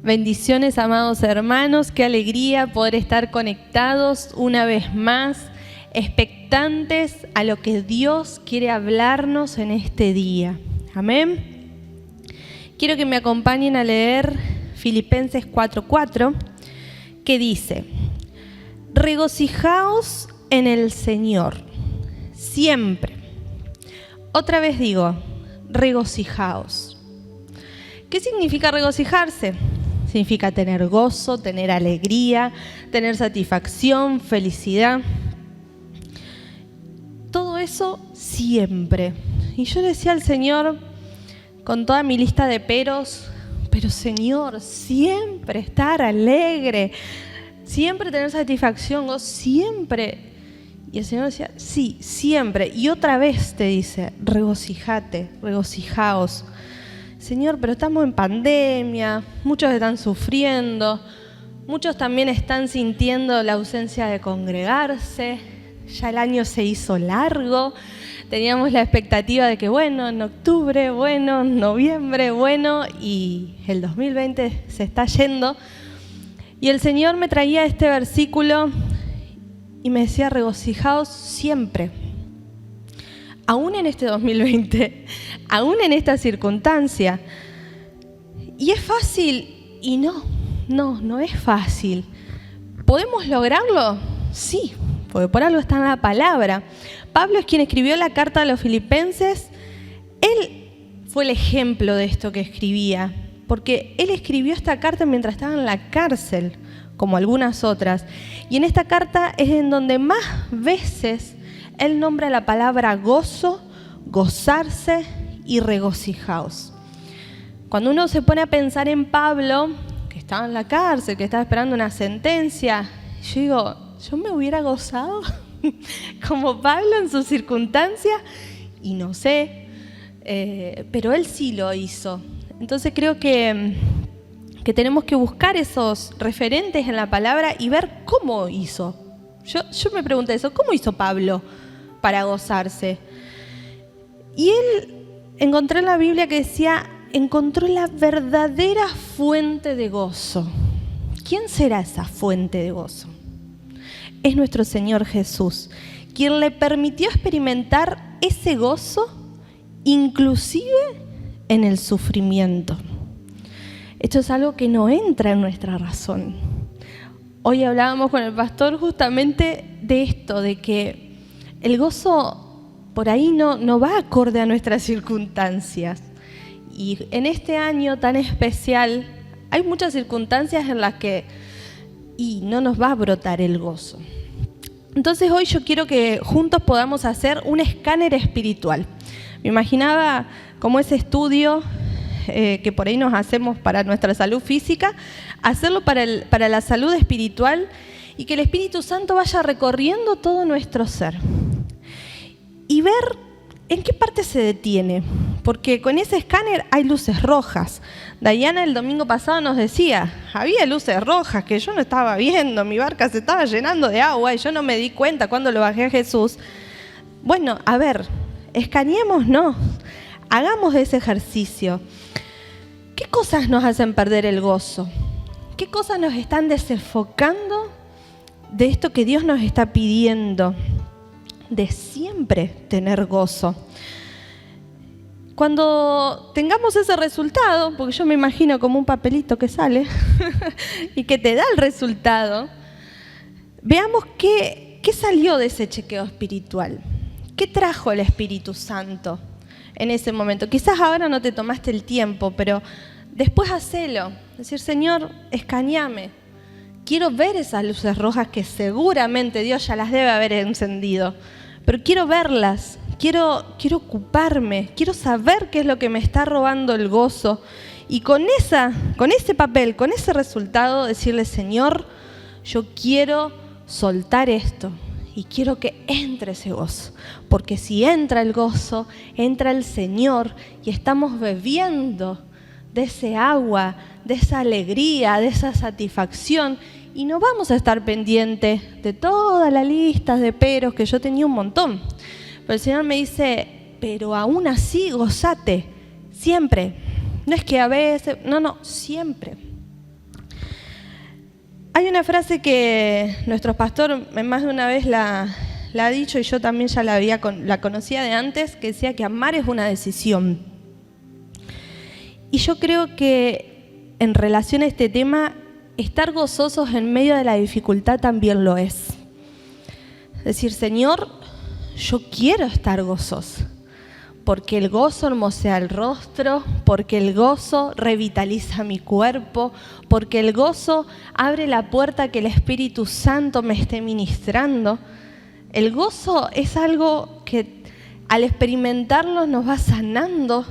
Bendiciones, amados hermanos, qué alegría poder estar conectados una vez más, expectantes a lo que Dios quiere hablarnos en este día. Amén. Quiero que me acompañen a leer Filipenses 4:4, que dice: regocijaos en el Señor, siempre. Otra vez digo, regocijaos. ¿Qué significa regocijarse? Significa tener gozo, tener alegría, tener satisfacción, felicidad. Todo eso siempre. Y yo decía al Señor, con toda mi lista de peros, pero Señor, siempre estar alegre, siempre tener satisfacción, gozo, siempre. Y el Señor decía, sí, siempre. Y otra vez te dice, regocijate, regocijaos. Señor, pero estamos en pandemia, muchos están sufriendo, muchos también están sintiendo la ausencia de congregarse, ya el año se hizo largo, teníamos la expectativa de que en octubre, en noviembre, y el 2020 se está yendo. Y el Señor me traía este versículo y me decía, regocijaos siempre. Aún en este 2020, aún en esta circunstancia. Y es fácil, y no es fácil. ¿Podemos lograrlo? Sí, porque por algo está en la palabra. Pablo es quien escribió la carta a los Filipenses. Él fue el ejemplo de esto que escribía, porque él escribió esta carta mientras estaba en la cárcel, como algunas otras. Y en esta carta es en donde más veces él nombra la palabra gozo, gozarse y regocijaos. Cuando uno se pone a pensar en Pablo, que estaba en la cárcel, que estaba esperando una sentencia, yo digo, ¿yo me hubiera gozado como Pablo en sus circunstancias? Y no sé, pero él sí lo hizo. Entonces creo que tenemos que buscar esos referentes en la palabra y ver cómo hizo. Yo me pregunté eso, ¿cómo hizo Pablo para gozarse? Y él encontró en la Biblia que decía, encontró la verdadera fuente de gozo. ¿Quién será esa fuente de gozo? Es nuestro Señor Jesús, quien le permitió experimentar ese gozo, inclusive en el sufrimiento. Esto es algo que no entra en nuestra razón. Hoy hablábamos con el pastor justamente de esto, de que el gozo por ahí no va acorde a nuestras circunstancias. Y en este año tan especial hay muchas circunstancias en las que no nos va a brotar el gozo. Entonces hoy yo quiero que juntos podamos hacer un escáner espiritual. Me imaginaba como ese estudio que por ahí nos hacemos para nuestra salud física, hacerlo para la salud espiritual y que el Espíritu Santo vaya recorriendo todo nuestro ser y ver en qué parte se detiene, porque con ese escáner hay luces rojas. Dayana el domingo pasado nos decía, había luces rojas que yo no estaba viendo, mi barca se estaba llenando de agua y yo no me di cuenta cuando lo bajé a Jesús. Bueno, a ver, escaneémonos, hagamos ese ejercicio. ¿Qué cosas nos hacen perder el gozo? ¿Qué cosas nos están desenfocando de esto que Dios nos está pidiendo? De siempre tener gozo. Cuando tengamos ese resultado, porque yo me imagino como un papelito que sale y que te da el resultado, veamos qué salió de ese chequeo espiritual. ¿Qué trajo el Espíritu Santo en ese momento? Quizás ahora no te tomaste el tiempo, pero después hacelo. Decir, Señor, escaneame. Quiero ver esas luces rojas que seguramente Dios ya las debe haber encendido, pero quiero verlas, quiero ocuparme, quiero saber qué es lo que me está robando el gozo. Y con ese papel, con ese resultado, decirle, Señor, yo quiero soltar esto y quiero que entre ese gozo. Porque si entra el gozo, entra el Señor y estamos bebiendo de ese agua, de esa alegría, de esa satisfacción. Y no vamos a estar pendientes de toda la lista de peros, que yo tenía un montón. Pero el Señor me dice, pero aún así gozate, siempre. No es que a veces, no, siempre. Hay una frase que nuestro pastor más de una vez la ha dicho, y yo también ya la conocía de antes, que decía que amar es una decisión. Y yo creo que en relación a este tema, estar gozosos en medio de la dificultad también lo es. Decir, Señor, yo quiero estar gozoso, porque el gozo hermosea el rostro, porque el gozo revitaliza mi cuerpo, porque el gozo abre la puerta a que el Espíritu Santo me esté ministrando. El gozo es algo que al experimentarlo nos va sanando,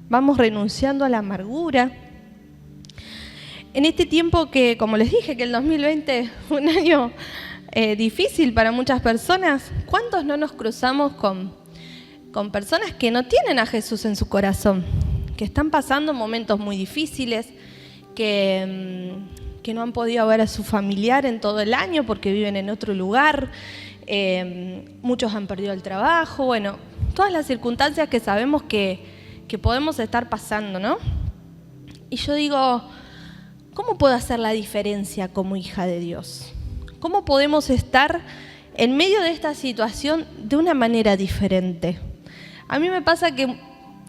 vamos renunciando a la amargura. En este tiempo que, como les dije, que el 2020 fue un año difícil para muchas personas, ¿cuántos no nos cruzamos con personas que no tienen a Jesús en su corazón, que están pasando momentos muy difíciles, que no han podido ver a su familiar en todo el año porque viven en otro lugar, muchos han perdido el trabajo, bueno, todas las circunstancias que sabemos que podemos estar pasando, ¿no? Y yo digo, ¿cómo puedo hacer la diferencia como hija de Dios? ¿Cómo podemos estar en medio de esta situación de una manera diferente? A mí me pasa que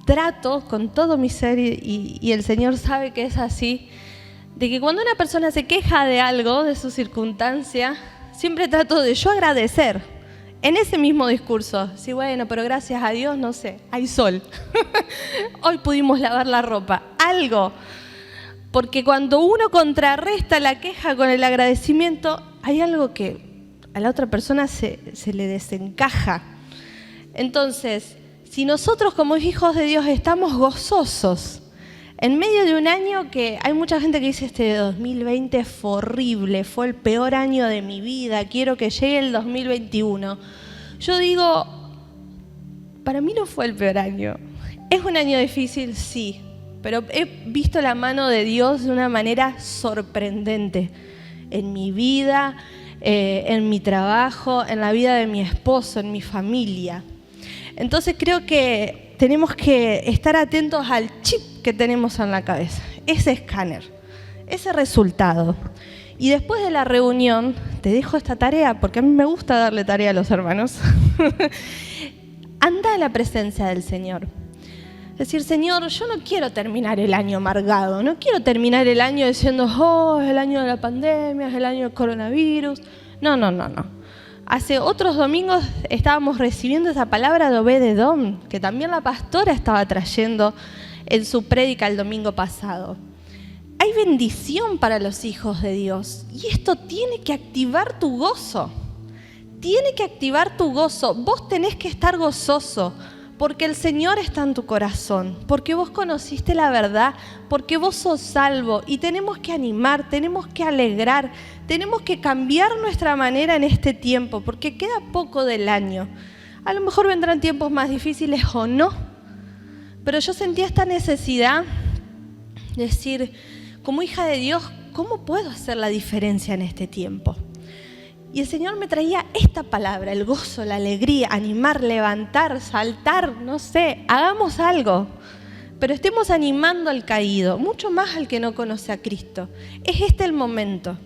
trato con todo mi ser, y el Señor sabe que es así, de que cuando una persona se queja de algo, de su circunstancia, siempre trato de yo agradecer en ese mismo discurso. Sí, bueno, pero gracias a Dios, no sé, hay sol. Hoy pudimos lavar la ropa, algo. Porque cuando uno contrarresta la queja con el agradecimiento, hay algo que a la otra persona se le desencaja. Entonces, si nosotros como hijos de Dios estamos gozosos, en medio de un año que hay mucha gente que dice este 2020 fue horrible, fue el peor año de mi vida, quiero que llegue el 2021. Yo digo, para mí no fue el peor año. ¿Es un año difícil? Sí, pero he visto la mano de Dios de una manera sorprendente en mi vida, en mi trabajo, en la vida de mi esposo, en mi familia. Entonces creo que tenemos que estar atentos al chip que tenemos en la cabeza, ese escáner, ese resultado. Y después de la reunión, te dejo esta tarea, porque a mí me gusta darle tarea a los hermanos. Anda a la presencia del Señor. Decir, Señor, yo no quiero terminar el año amargado, no quiero terminar el año diciendo, oh, es el año de la pandemia, es el año del coronavirus. No. Hace otros domingos estábamos recibiendo esa palabra de Obed-Edom, que también la pastora estaba trayendo en su prédica el domingo pasado. Hay bendición para los hijos de Dios y esto tiene que activar tu gozo. Tiene que activar tu gozo. Vos tenés que estar gozoso porque el Señor está en tu corazón, porque vos conociste la verdad, porque vos sos salvo y tenemos que animar, tenemos que alegrar, tenemos que cambiar nuestra manera en este tiempo porque queda poco del año. A lo mejor vendrán tiempos más difíciles o no, pero yo sentía esta necesidad de decir, como hija de Dios, ¿cómo puedo hacer la diferencia en este tiempo? Y el Señor me traía esta palabra, el gozo, la alegría, animar, levantar, saltar, no sé, hagamos algo. Pero estemos animando al caído, mucho más al que no conoce a Cristo. Es este el momento,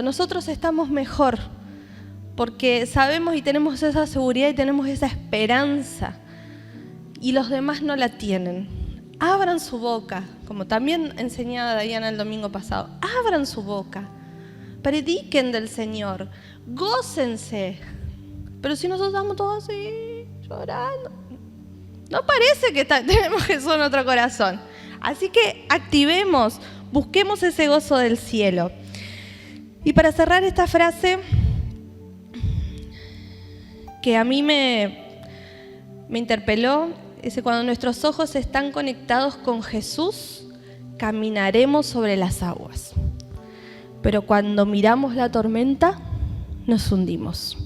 Nosotros estamos mejor porque sabemos y tenemos esa seguridad y tenemos esa esperanza y los demás no la tienen. Abran su boca, como también enseñaba Diana el domingo pasado, abran su boca. Prediquen del Señor, gócense. Pero si nosotros estamos todos así, llorando, no parece que tenemos Jesús en nuestro corazón. Así que activemos, busquemos ese gozo del cielo. Y para cerrar esta frase, que a mí me interpeló, dice, cuando nuestros ojos están conectados con Jesús, caminaremos sobre las aguas. Pero cuando miramos la tormenta, nos hundimos.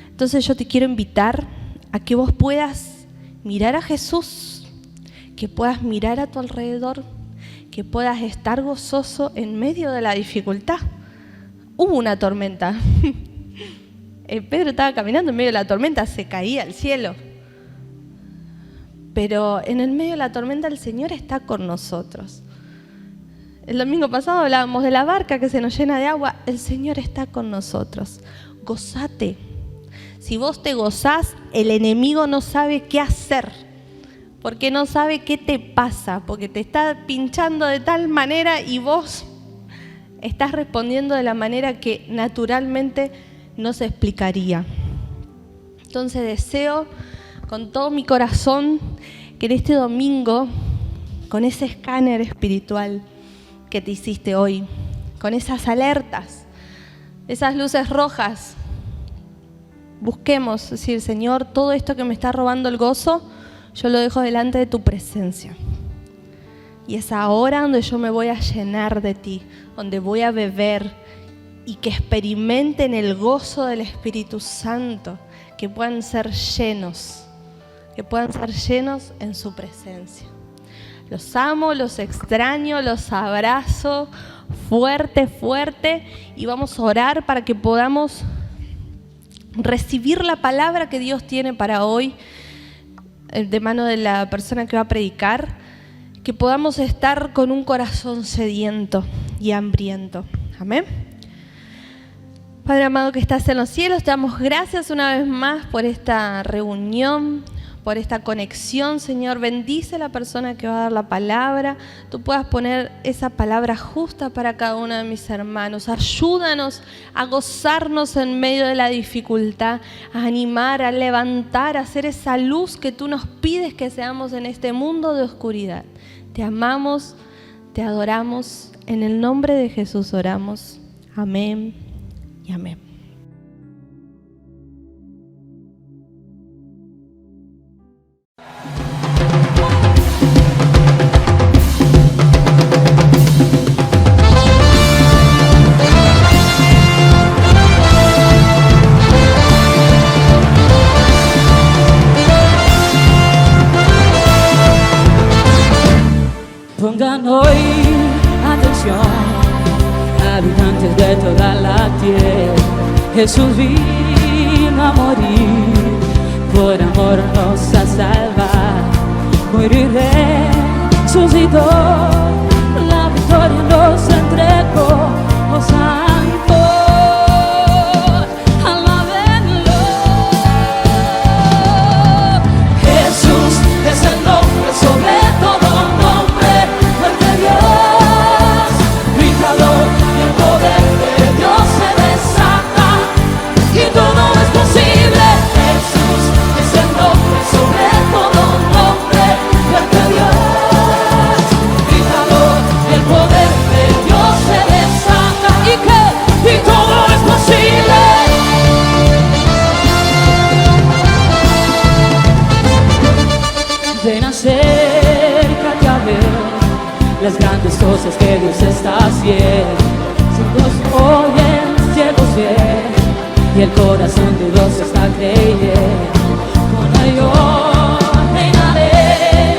Entonces yo te quiero invitar a que vos puedas mirar a Jesús, que puedas mirar a tu alrededor, que puedas estar gozoso en medio de la dificultad. Hubo una tormenta. Pedro estaba caminando en medio de la tormenta, se caía al cielo. Pero en el medio de la tormenta el Señor está con nosotros. El domingo pasado hablábamos de la barca que se nos llena de agua. El Señor está con nosotros. Gozate. Si vos te gozás, el enemigo no sabe qué hacer. Porque no sabe qué te pasa. Porque te está pinchando de tal manera y vos estás respondiendo de la manera que naturalmente no se explicaría. Entonces deseo con todo mi corazón que en este domingo, con ese escáner espiritual que te hiciste hoy, con esas alertas, esas luces rojas, busquemos decir, Señor, todo esto que me está robando el gozo, yo lo dejo delante de tu presencia. Y es ahora donde yo me voy a llenar de ti, donde voy a beber y que experimenten el gozo del Espíritu Santo, que puedan ser llenos en su presencia. Los amo, los extraño, los abrazo fuerte, fuerte y vamos a orar para que podamos recibir la palabra que Dios tiene para hoy de mano de la persona que va a predicar, que podamos estar con un corazón sediento y hambriento. Amén. Padre amado que estás en los cielos, te damos gracias una vez más por esta reunión, por esta conexión, Señor. Bendice a la persona que va a dar la palabra. Tú puedas poner esa palabra justa para cada uno de mis hermanos. Ayúdanos a gozarnos en medio de la dificultad, a animar, a levantar, a hacer esa luz que tú nos pides que seamos en este mundo de oscuridad. Te amamos, te adoramos. En el nombre de Jesús oramos. Amén y amén. Pongan hoy atención, habitantes de toda la tierra. Jesús vino a morir, por amor nos a salvar. Morir y resucitó, la victoria nos entregó. Oh Santo, alábenlo. Jesús es el nombre sobre todo nombre, fuerte Dios, gritador, y el poder de Dios se desata, y todo es posible. Jesús es el nombre sobre todo nombre, fuerte Dios, gritador, y el poder de Dios se desata, y todo es posible. Ven acércate a ver las grandes cosas que Dios está haciendo. Ciegos oyen, ciegos ven, y el corazón de Dios está creyendo. Con él yo reinaré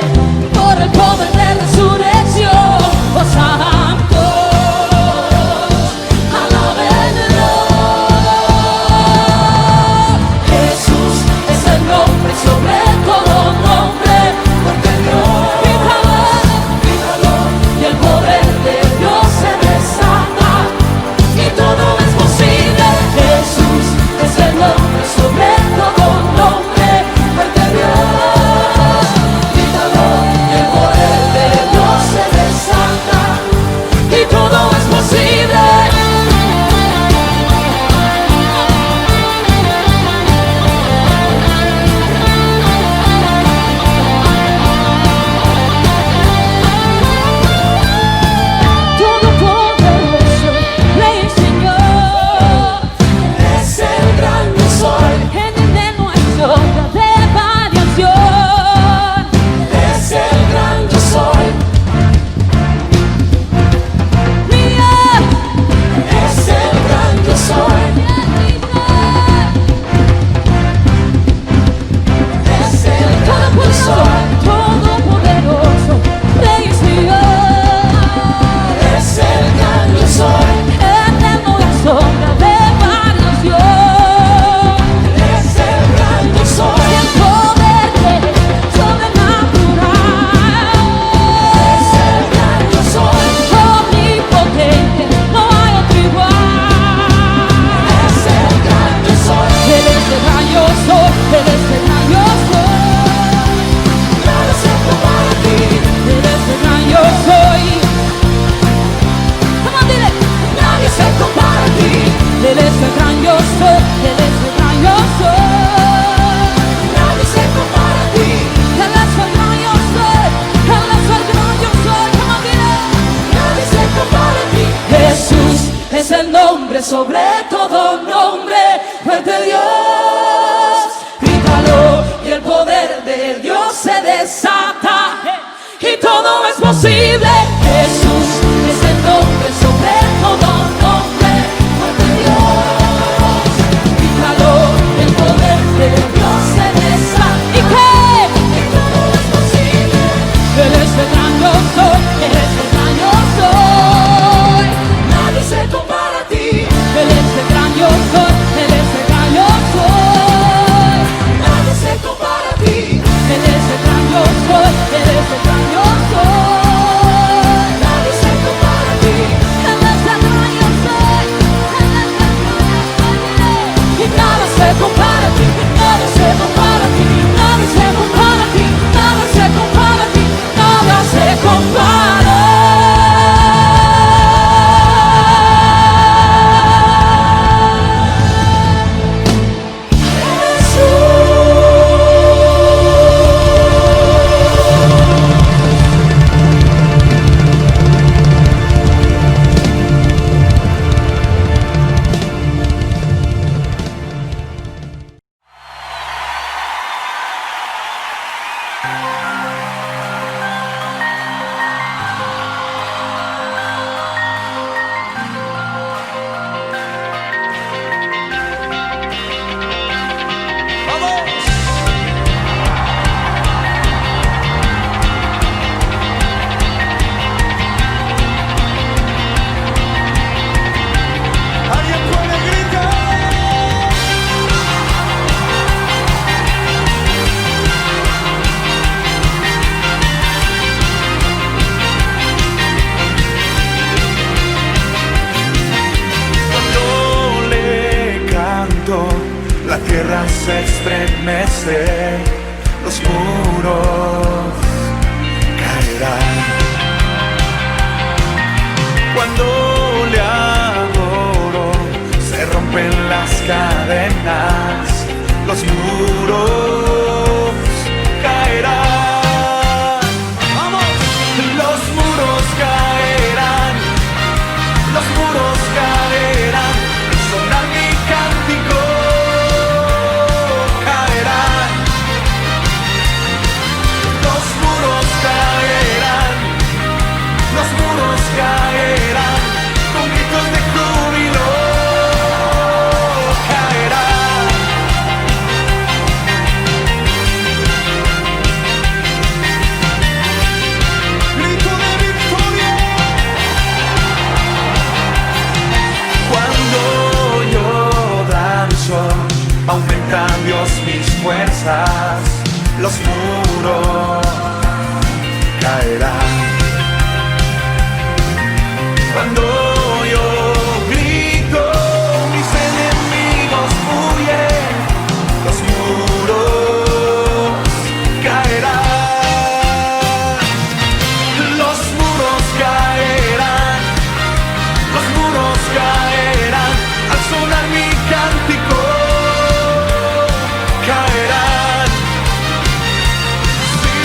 por el poder de resurrección. Oh Santo, alábenlo. Jesús es el nombre sobre todo nombre, porque Dios, y el poder de Dios se desata, y todo es posible. Jesús es el nombre sobre todo nombre, porque Dios. sobre todo nombre, fuerte Dios. Grítalo y el poder de Dios se desata y todo es posible. Jesús es el nombre sobre todo nombre, fuerte Dios. Grítalo y el poder de Dios se desata. ¿Y qué? Y todo es posible. Él es el gran yo soy, Él es el gran yo soy. Nadie se compara a ti. Él es el gran yo soy, Él es el gran yo soy. Nadie se compara a ti. Él es el gran yo soy, Él es el gran yo soy. Nadie se compara a ti. Él es el gran yo soy, Él es el gran yo soy. Y nada se compara a ti, nada se compara a ti, nada se compara a ti, nada se compara a ti, nada se compara. La tierra se estremece, los muros caerán. Cuando le adoro, se rompen las cadenas, los muros caerán. ¡Vamos! Los muros caerán, los muros caerán, al sonar mi cántico. Caerán, con gritos de júbilo caerán. Grito de victoria. Cuando yo danzo, aumenta Dios mis fuerzas, los muros caerán. Cuando yo grito, mis enemigos huyen, los muros caerán, los muros caerán, los muros caerán, al sonar mi cántico caerán. Sí,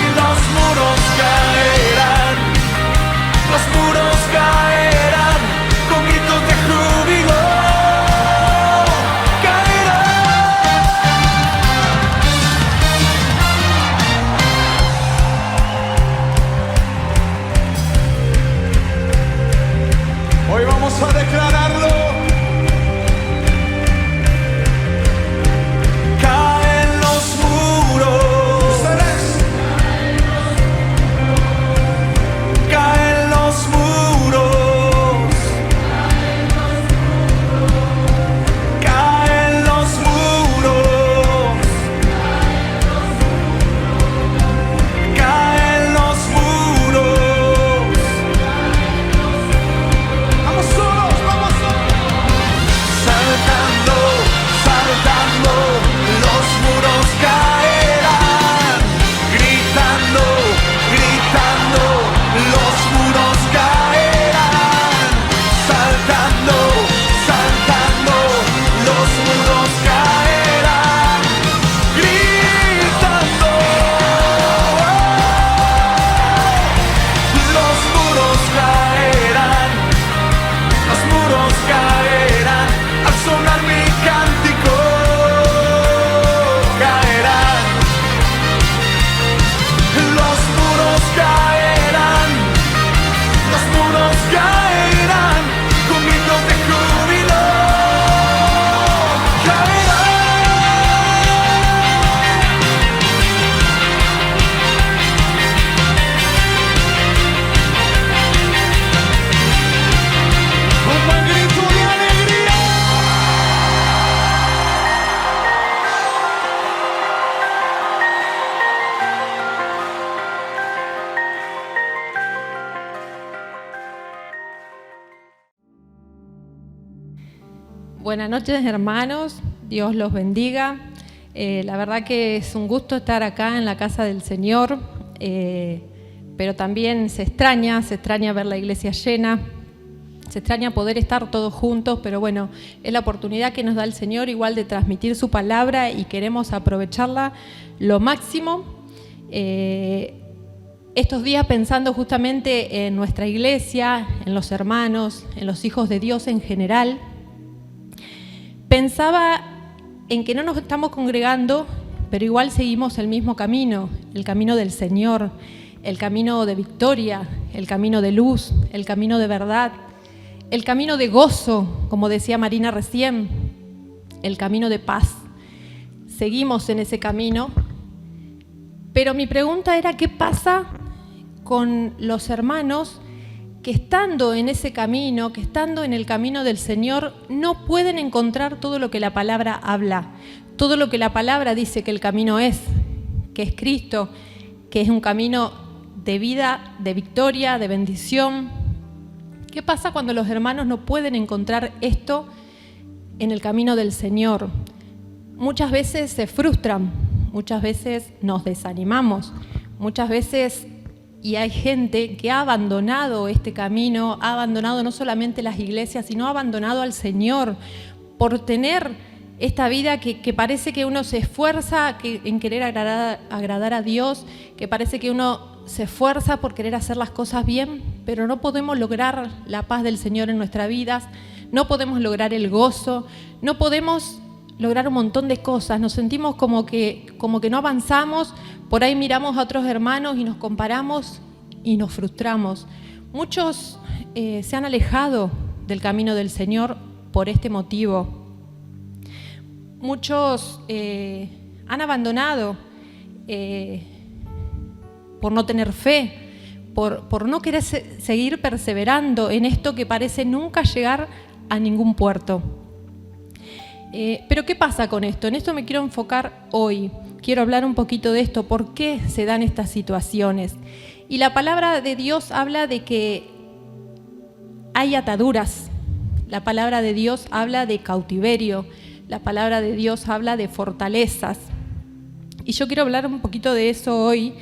Buenas noches, hermanos. Dios los bendiga. La verdad que es un gusto estar acá en la casa del Señor, pero también se extraña ver la iglesia llena, se extraña poder estar todos juntos, pero bueno, es la oportunidad que nos da el Señor igual de transmitir su palabra y queremos aprovecharla lo máximo. Estos días pensando justamente en nuestra iglesia, en los hermanos, en los hijos de Dios en general, pensaba en que no nos estamos congregando, pero igual seguimos el mismo camino, el camino del Señor, el camino de victoria, el camino de luz, el camino de verdad, el camino de gozo, como decía Marina recién, el camino de paz. Seguimos en ese camino, pero mi pregunta era, ¿qué pasa con los hermanos que estando en ese camino, que estando en el camino del Señor, no pueden encontrar todo lo que la palabra habla, todo lo que la palabra dice que el camino es, que es Cristo, que es un camino de vida, de victoria, de bendición? ¿Qué pasa cuando los hermanos no pueden encontrar esto en el camino del Señor? Muchas veces se frustran, muchas veces nos desanimamos, muchas veces... Y hay gente que ha abandonado este camino, ha abandonado no solamente las iglesias, sino ha abandonado al Señor por tener esta vida que parece que uno se esfuerza en querer agradar a Dios, que parece que uno se esfuerza por querer hacer las cosas bien, pero no podemos lograr la paz del Señor en nuestras vidas, no podemos lograr el gozo, no podemos lograr un montón de cosas, nos sentimos como que no avanzamos, por ahí miramos a otros hermanos y nos comparamos y nos frustramos. Muchos se han alejado del camino del Señor por este motivo. Muchos han abandonado por no tener fe, por no querer seguir perseverando en esto que parece nunca llegar a ningún puerto. Pero ¿qué pasa con esto? En esto me quiero enfocar hoy. Quiero hablar un poquito de esto, por qué se dan estas situaciones. Y la palabra de Dios habla de que hay ataduras. La palabra de Dios habla de cautiverio. La palabra de Dios habla de fortalezas. Y yo quiero hablar un poquito de eso hoy.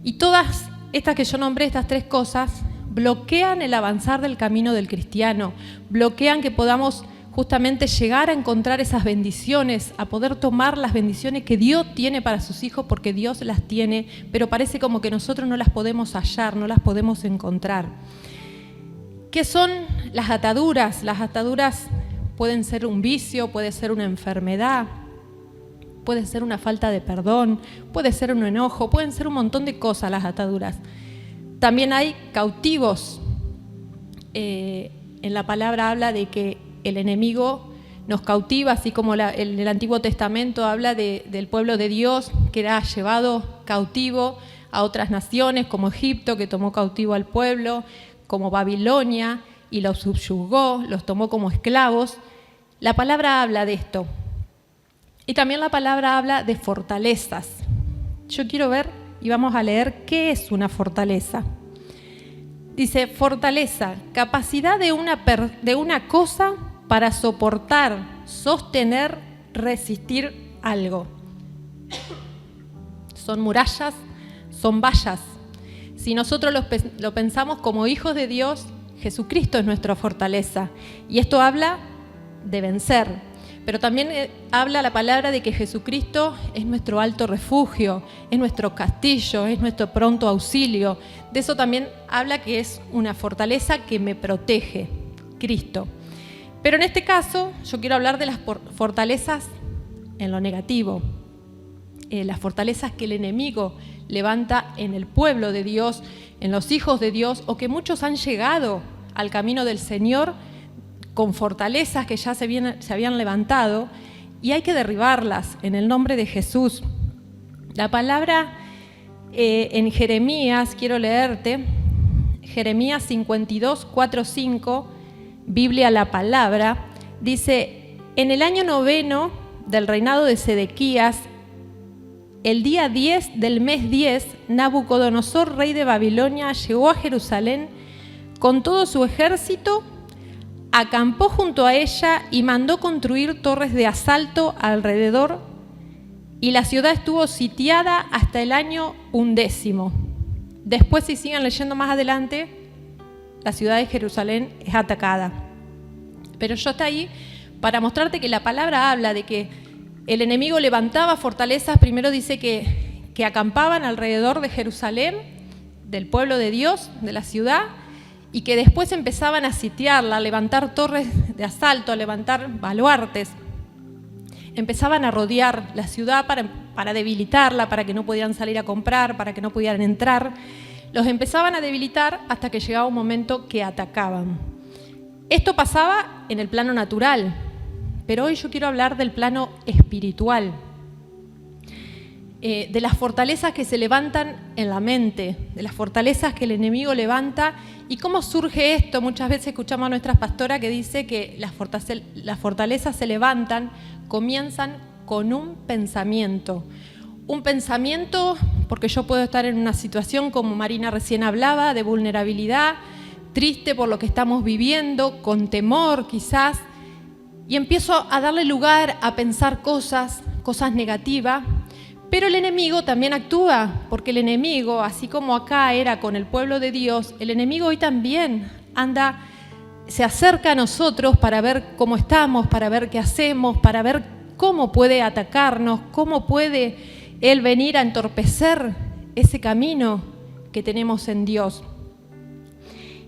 Y todas estas que yo nombré, estas tres cosas, bloquean el avanzar del camino del cristiano. Bloquean que podamos justamente llegar a encontrar esas bendiciones, a poder tomar las bendiciones que Dios tiene para sus hijos, porque Dios las tiene, pero parece como que nosotros no las podemos hallar, no las podemos encontrar. ¿Qué son las ataduras? Las ataduras pueden ser un vicio, puede ser una enfermedad, puede ser una falta de perdón, puede ser un enojo, pueden ser un montón de cosas las ataduras. También hay cautivos. En la palabra habla de que el enemigo nos cautiva, así como el Antiguo Testamento habla del pueblo de Dios que era llevado cautivo a otras naciones, como Egipto, que tomó cautivo al pueblo, como Babilonia, y los subyugó, los tomó como esclavos. La palabra habla de esto. Y también la palabra habla de fortalezas. Yo quiero ver y vamos a leer qué es una fortaleza. Dice, fortaleza, capacidad de una cosa para soportar, sostener, resistir algo. Son murallas, son vallas. Si nosotros lo pensamos como hijos de Dios, Jesucristo es nuestra fortaleza. Y esto habla de vencer. Pero también habla la palabra de que Jesucristo es nuestro alto refugio, es nuestro castillo, es nuestro pronto auxilio. De eso también habla que es una fortaleza que me protege, Cristo. Pero en este caso yo quiero hablar de las fortalezas en lo negativo, las fortalezas que el enemigo levanta en el pueblo de Dios, en los hijos de Dios, o que muchos han llegado al camino del Señor con fortalezas que ya se habían levantado, y hay que derribarlas en el nombre de Jesús. La palabra en Jeremías, quiero leerte, Jeremías 52, 4, 5, Biblia la palabra, dice, en el año 9 del reinado de Sedequías, el día 10 del mes 10, Nabucodonosor, rey de Babilonia, llegó a Jerusalén con todo su ejército acampó junto a ella y mandó construir torres de asalto alrededor, y la ciudad estuvo sitiada hasta el año 11. Después, si siguen leyendo más adelante, la ciudad de Jerusalén es atacada. Pero yo estoy ahí para mostrarte que la palabra habla de que el enemigo levantaba fortalezas. Primero dice que acampaban alrededor de Jerusalén, del pueblo de Dios, de la ciudad, y que después empezaban a sitiarla, a levantar torres de asalto, a levantar baluartes. Empezaban a rodear la ciudad para debilitarla, para que no pudieran salir a comprar, para que no pudieran entrar. Los empezaban a debilitar hasta que llegaba un momento que atacaban. Esto pasaba en el plano natural, pero hoy yo quiero hablar del plano espiritual, de las fortalezas que se levantan en la mente, de las fortalezas que el enemigo levanta. ¿Y cómo surge esto? Muchas veces escuchamos a nuestra pastora que dice que las fortalezas se levantan, comienzan con un pensamiento. Un pensamiento, porque yo puedo estar en una situación, como Marina recién hablaba, de vulnerabilidad, triste por lo que estamos viviendo, con temor quizás, y empiezo a darle lugar a pensar cosas negativas. Pero el enemigo también actúa, porque el enemigo, así como acá era con el pueblo de Dios, el enemigo hoy también se acerca a nosotros para ver cómo estamos, para ver qué hacemos, para ver cómo puede atacarnos, cómo puede él venir a entorpecer ese camino que tenemos en Dios.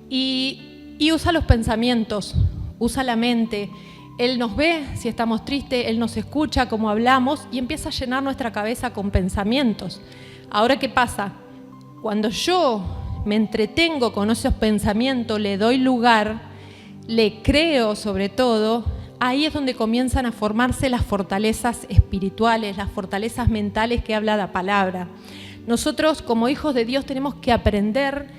Y usa los pensamientos, usa la mente. Él nos ve si estamos tristes, Él nos escucha cómo hablamos y empieza a llenar nuestra cabeza con pensamientos. Ahora, ¿qué pasa? Cuando yo me entretengo con esos pensamientos, le doy lugar, le creo sobre todo, ahí es donde comienzan a formarse las fortalezas espirituales, las fortalezas mentales que habla la palabra. Nosotros como hijos de Dios tenemos que aprender,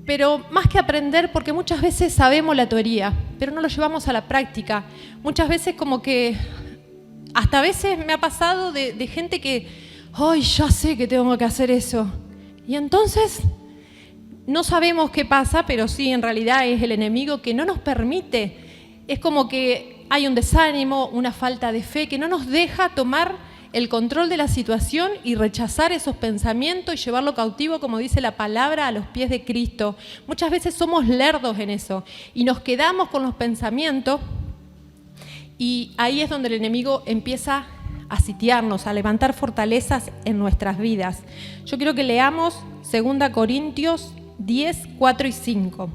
pero más que aprender, porque muchas veces sabemos la teoría, pero no lo llevamos a la práctica. Muchas veces como que, hasta a veces me ha pasado de gente que, ¡ay, ya sé que tengo que hacer eso! Y entonces no sabemos qué pasa, pero sí, en realidad es el enemigo que no nos permite. Es como que hay un desánimo, una falta de fe que no nos deja tomar el control de la situación y rechazar esos pensamientos y llevarlo cautivo, como dice la palabra, a los pies de Cristo. Muchas veces somos lerdos en eso y nos quedamos con los pensamientos, y ahí es donde el enemigo empieza a sitiarnos, a levantar fortalezas en nuestras vidas. Yo quiero que leamos 2 Corintios 10, 4 y 5.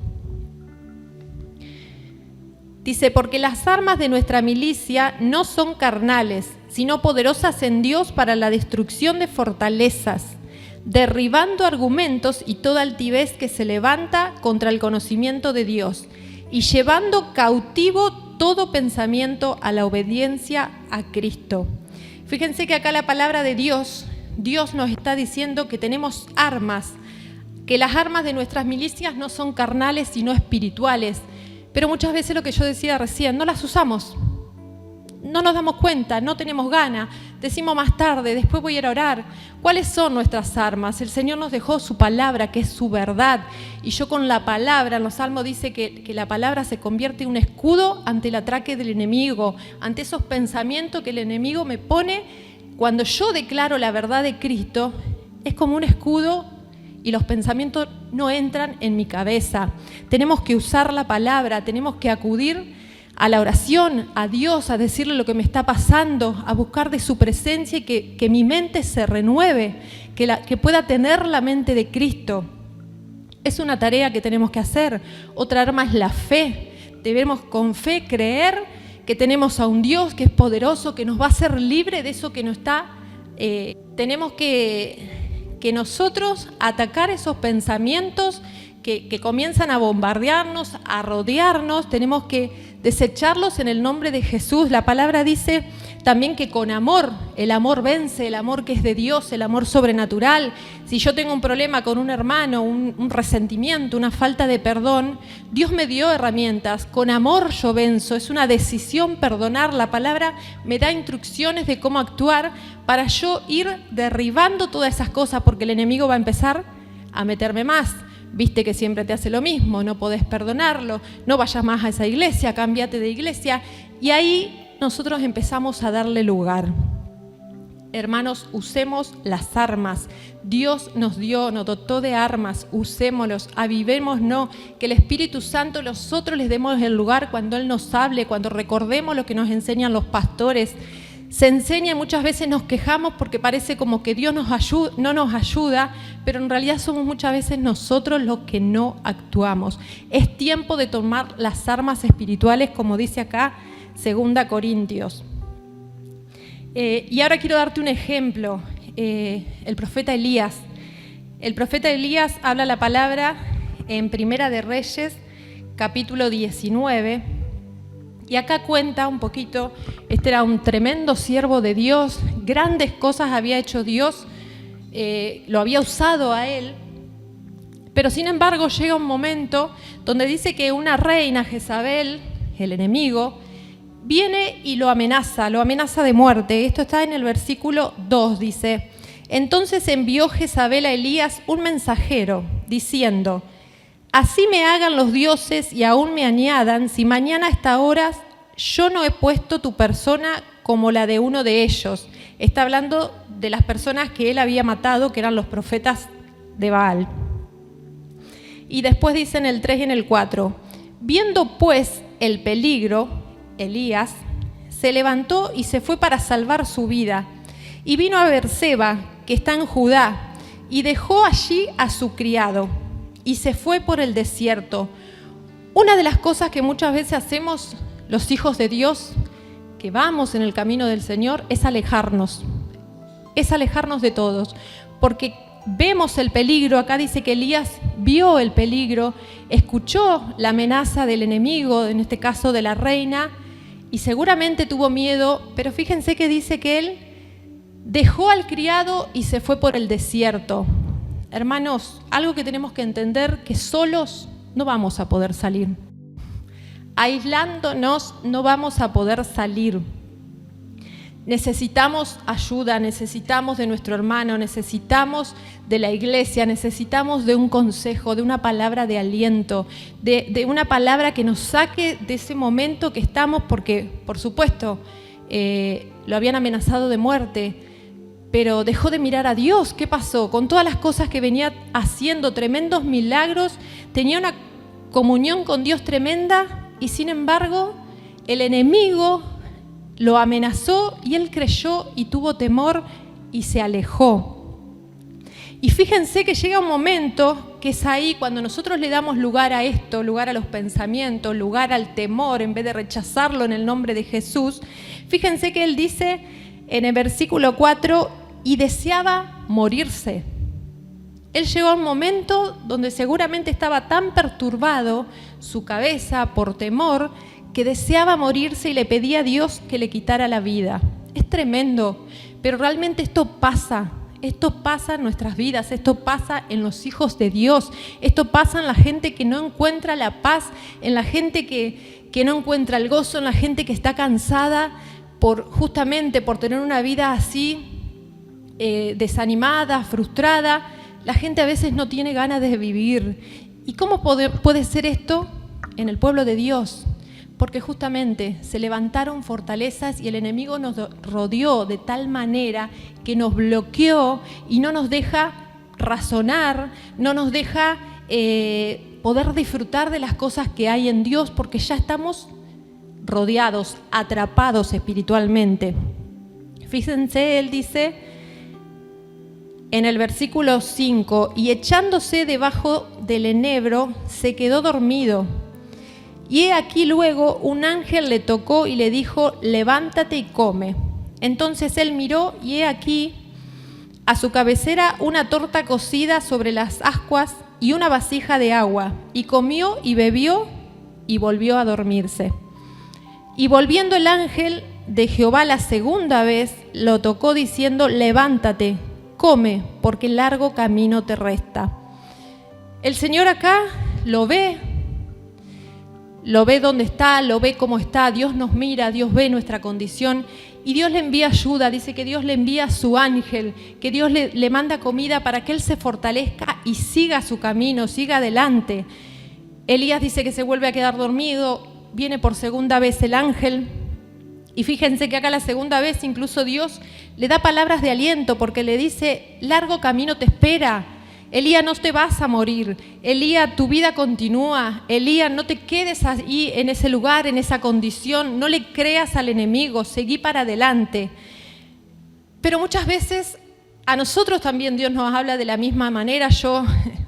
Dice, porque las armas de nuestra milicia no son carnales, sino poderosas en Dios para la destrucción de fortalezas, derribando argumentos y toda altivez que se levanta contra el conocimiento de Dios, y llevando cautivo todo pensamiento a la obediencia a Cristo. Fíjense que acá la palabra de Dios nos está diciendo que tenemos armas, que las armas de nuestras milicias no son carnales, sino espirituales. Pero muchas veces, lo que yo decía recién, no las usamos. No nos damos cuenta, no tenemos ganas, decimos más tarde, después voy a ir a orar. ¿Cuáles son nuestras armas? El Señor nos dejó su palabra, que es su verdad. Y yo con la palabra, en los Salmos dice que la palabra se convierte en un escudo ante el ataque del enemigo, ante esos pensamientos que el enemigo me pone. Cuando yo declaro la verdad de Cristo, es como un escudo y los pensamientos no entran en mi cabeza. Tenemos que usar la palabra, tenemos que acudir a la oración, a Dios, a decirle lo que me está pasando, a buscar de su presencia y que mi mente se renueve, que pueda tener la mente de Cristo. Es una tarea que tenemos que hacer. Otra arma es la fe. Debemos con fe creer que tenemos a un Dios que es poderoso, que nos va a hacer libre de eso que nos está. Tenemos que nosotros atacar esos pensamientos que comienzan a bombardearnos, a rodearnos. Tenemos que desecharlos en el nombre de Jesús. La palabra dice también que con amor, el amor vence, el amor que es de Dios, el amor sobrenatural. Si yo tengo un problema con un hermano, un resentimiento, una falta de perdón, Dios me dio herramientas. Con amor yo venzo, es una decisión perdonar. La palabra me da instrucciones de cómo actuar para yo ir derribando todas esas cosas, porque el enemigo va a empezar a meterme más. viste que siempre te hace lo mismo, no podés perdonarlo, no vayas más a esa iglesia, cámbiate de iglesia. Y ahí nosotros empezamos a darle lugar. Hermanos, usemos las armas. Dios nos dotó de armas, usémoslos, avivémonos, que el Espíritu Santo nosotros les demos el lugar cuando Él nos hable, cuando recordemos lo que nos enseñan los pastores. Se enseña y muchas veces nos quejamos porque parece como que Dios no nos ayuda, pero en realidad somos muchas veces nosotros los que no actuamos. Es tiempo de tomar las armas espirituales, como dice acá 2 Corintios. Y ahora quiero darte un ejemplo. El profeta Elías. El profeta Elías habla la palabra en Primera de Reyes, capítulo 19. Y acá cuenta un poquito, este era un tremendo siervo de Dios, grandes cosas había hecho Dios, lo había usado a él. Pero sin embargo llega un momento donde dice que una reina, Jezabel, el enemigo, viene y lo amenaza de muerte. Esto está en el versículo 2, dice: entonces envió Jezabel a Elías un mensajero, diciendo: así me hagan los dioses y aún me añadan, si mañana a esta hora yo no he puesto tu persona como la de uno de ellos. Está hablando de las personas que él había matado, que eran los profetas de Baal. Y después dice en el 3 y en el 4, viendo pues el peligro, Elías se levantó y se fue para salvar su vida. Y vino a Beerseba, que está en Judá, y dejó allí a su criado, y se fue por el desierto. Una de las cosas que muchas veces hacemos los hijos de Dios, que vamos en el camino del Señor, es alejarnos de todos, porque vemos el peligro. Acá dice que Elías vio el peligro, escuchó la amenaza del enemigo, en este caso de la reina, y seguramente tuvo miedo, pero fíjense que dice que él dejó al criado y se fue por el desierto. Hermanos, algo que tenemos que entender, que solos no vamos a poder salir. Aislándonos no vamos a poder salir. Necesitamos ayuda, necesitamos de nuestro hermano, necesitamos de la iglesia, necesitamos de un consejo, de una palabra de aliento, de una palabra que nos saque de ese momento que estamos, porque, por supuesto, lo habían amenazado de muerte, pero dejó de mirar a Dios. ¿Qué pasó? Con todas las cosas que venía haciendo, tremendos milagros, tenía una comunión con Dios tremenda, y sin embargo, el enemigo lo amenazó y él creyó y tuvo temor y se alejó. Y fíjense que llega un momento que es ahí cuando nosotros le damos lugar a esto, lugar a los pensamientos, lugar al temor, en vez de rechazarlo en el nombre de Jesús. Fíjense que él dice en el versículo 4, y deseaba morirse. Él llegó a un momento donde seguramente estaba tan perturbado su cabeza por temor, que deseaba morirse y le pedía a Dios que le quitara la vida. Es tremendo, pero realmente esto pasa en nuestras vidas, esto pasa en los hijos de Dios, esto pasa en la gente que no encuentra la paz, en la gente que no encuentra el gozo, en la gente que está cansada justamente por tener una vida así desanimada, frustrada. La gente a veces no tiene ganas de vivir. ¿Y cómo puede ser esto en el pueblo de Dios? Porque justamente se levantaron fortalezas y el enemigo nos rodeó de tal manera que nos bloqueó y no nos deja razonar, no nos deja poder disfrutar de las cosas que hay en Dios, porque ya estamos rodeados, atrapados espiritualmente. Fíjense, él dice en el versículo 5, y echándose debajo del enebro se quedó dormido. Y he aquí luego un ángel le tocó y le dijo: levántate y come. Entonces él miró y he aquí a su cabecera una torta cocida sobre las ascuas y una vasija de agua. Y comió y bebió y volvió a dormirse. Y volviendo el ángel de Jehová la segunda vez, lo tocó diciendo: levántate, come, porque largo camino te resta. El Señor acá lo ve dónde está, lo ve cómo está. Dios nos mira, Dios ve nuestra condición y Dios le envía ayuda. Dice que Dios le envía a su ángel, que Dios le manda comida para que él se fortalezca y siga su camino, siga adelante. Elías dice que se vuelve a quedar dormido, viene por segunda vez el ángel. Y fíjense que acá la segunda vez incluso Dios le da palabras de aliento porque le dice, largo camino te espera. Elías, no te vas a morir. Elías, tu vida continúa. Elías, no te quedes ahí en ese lugar, en esa condición. No le creas al enemigo, seguí para adelante. Pero muchas veces a nosotros también Dios nos habla de la misma manera. Yo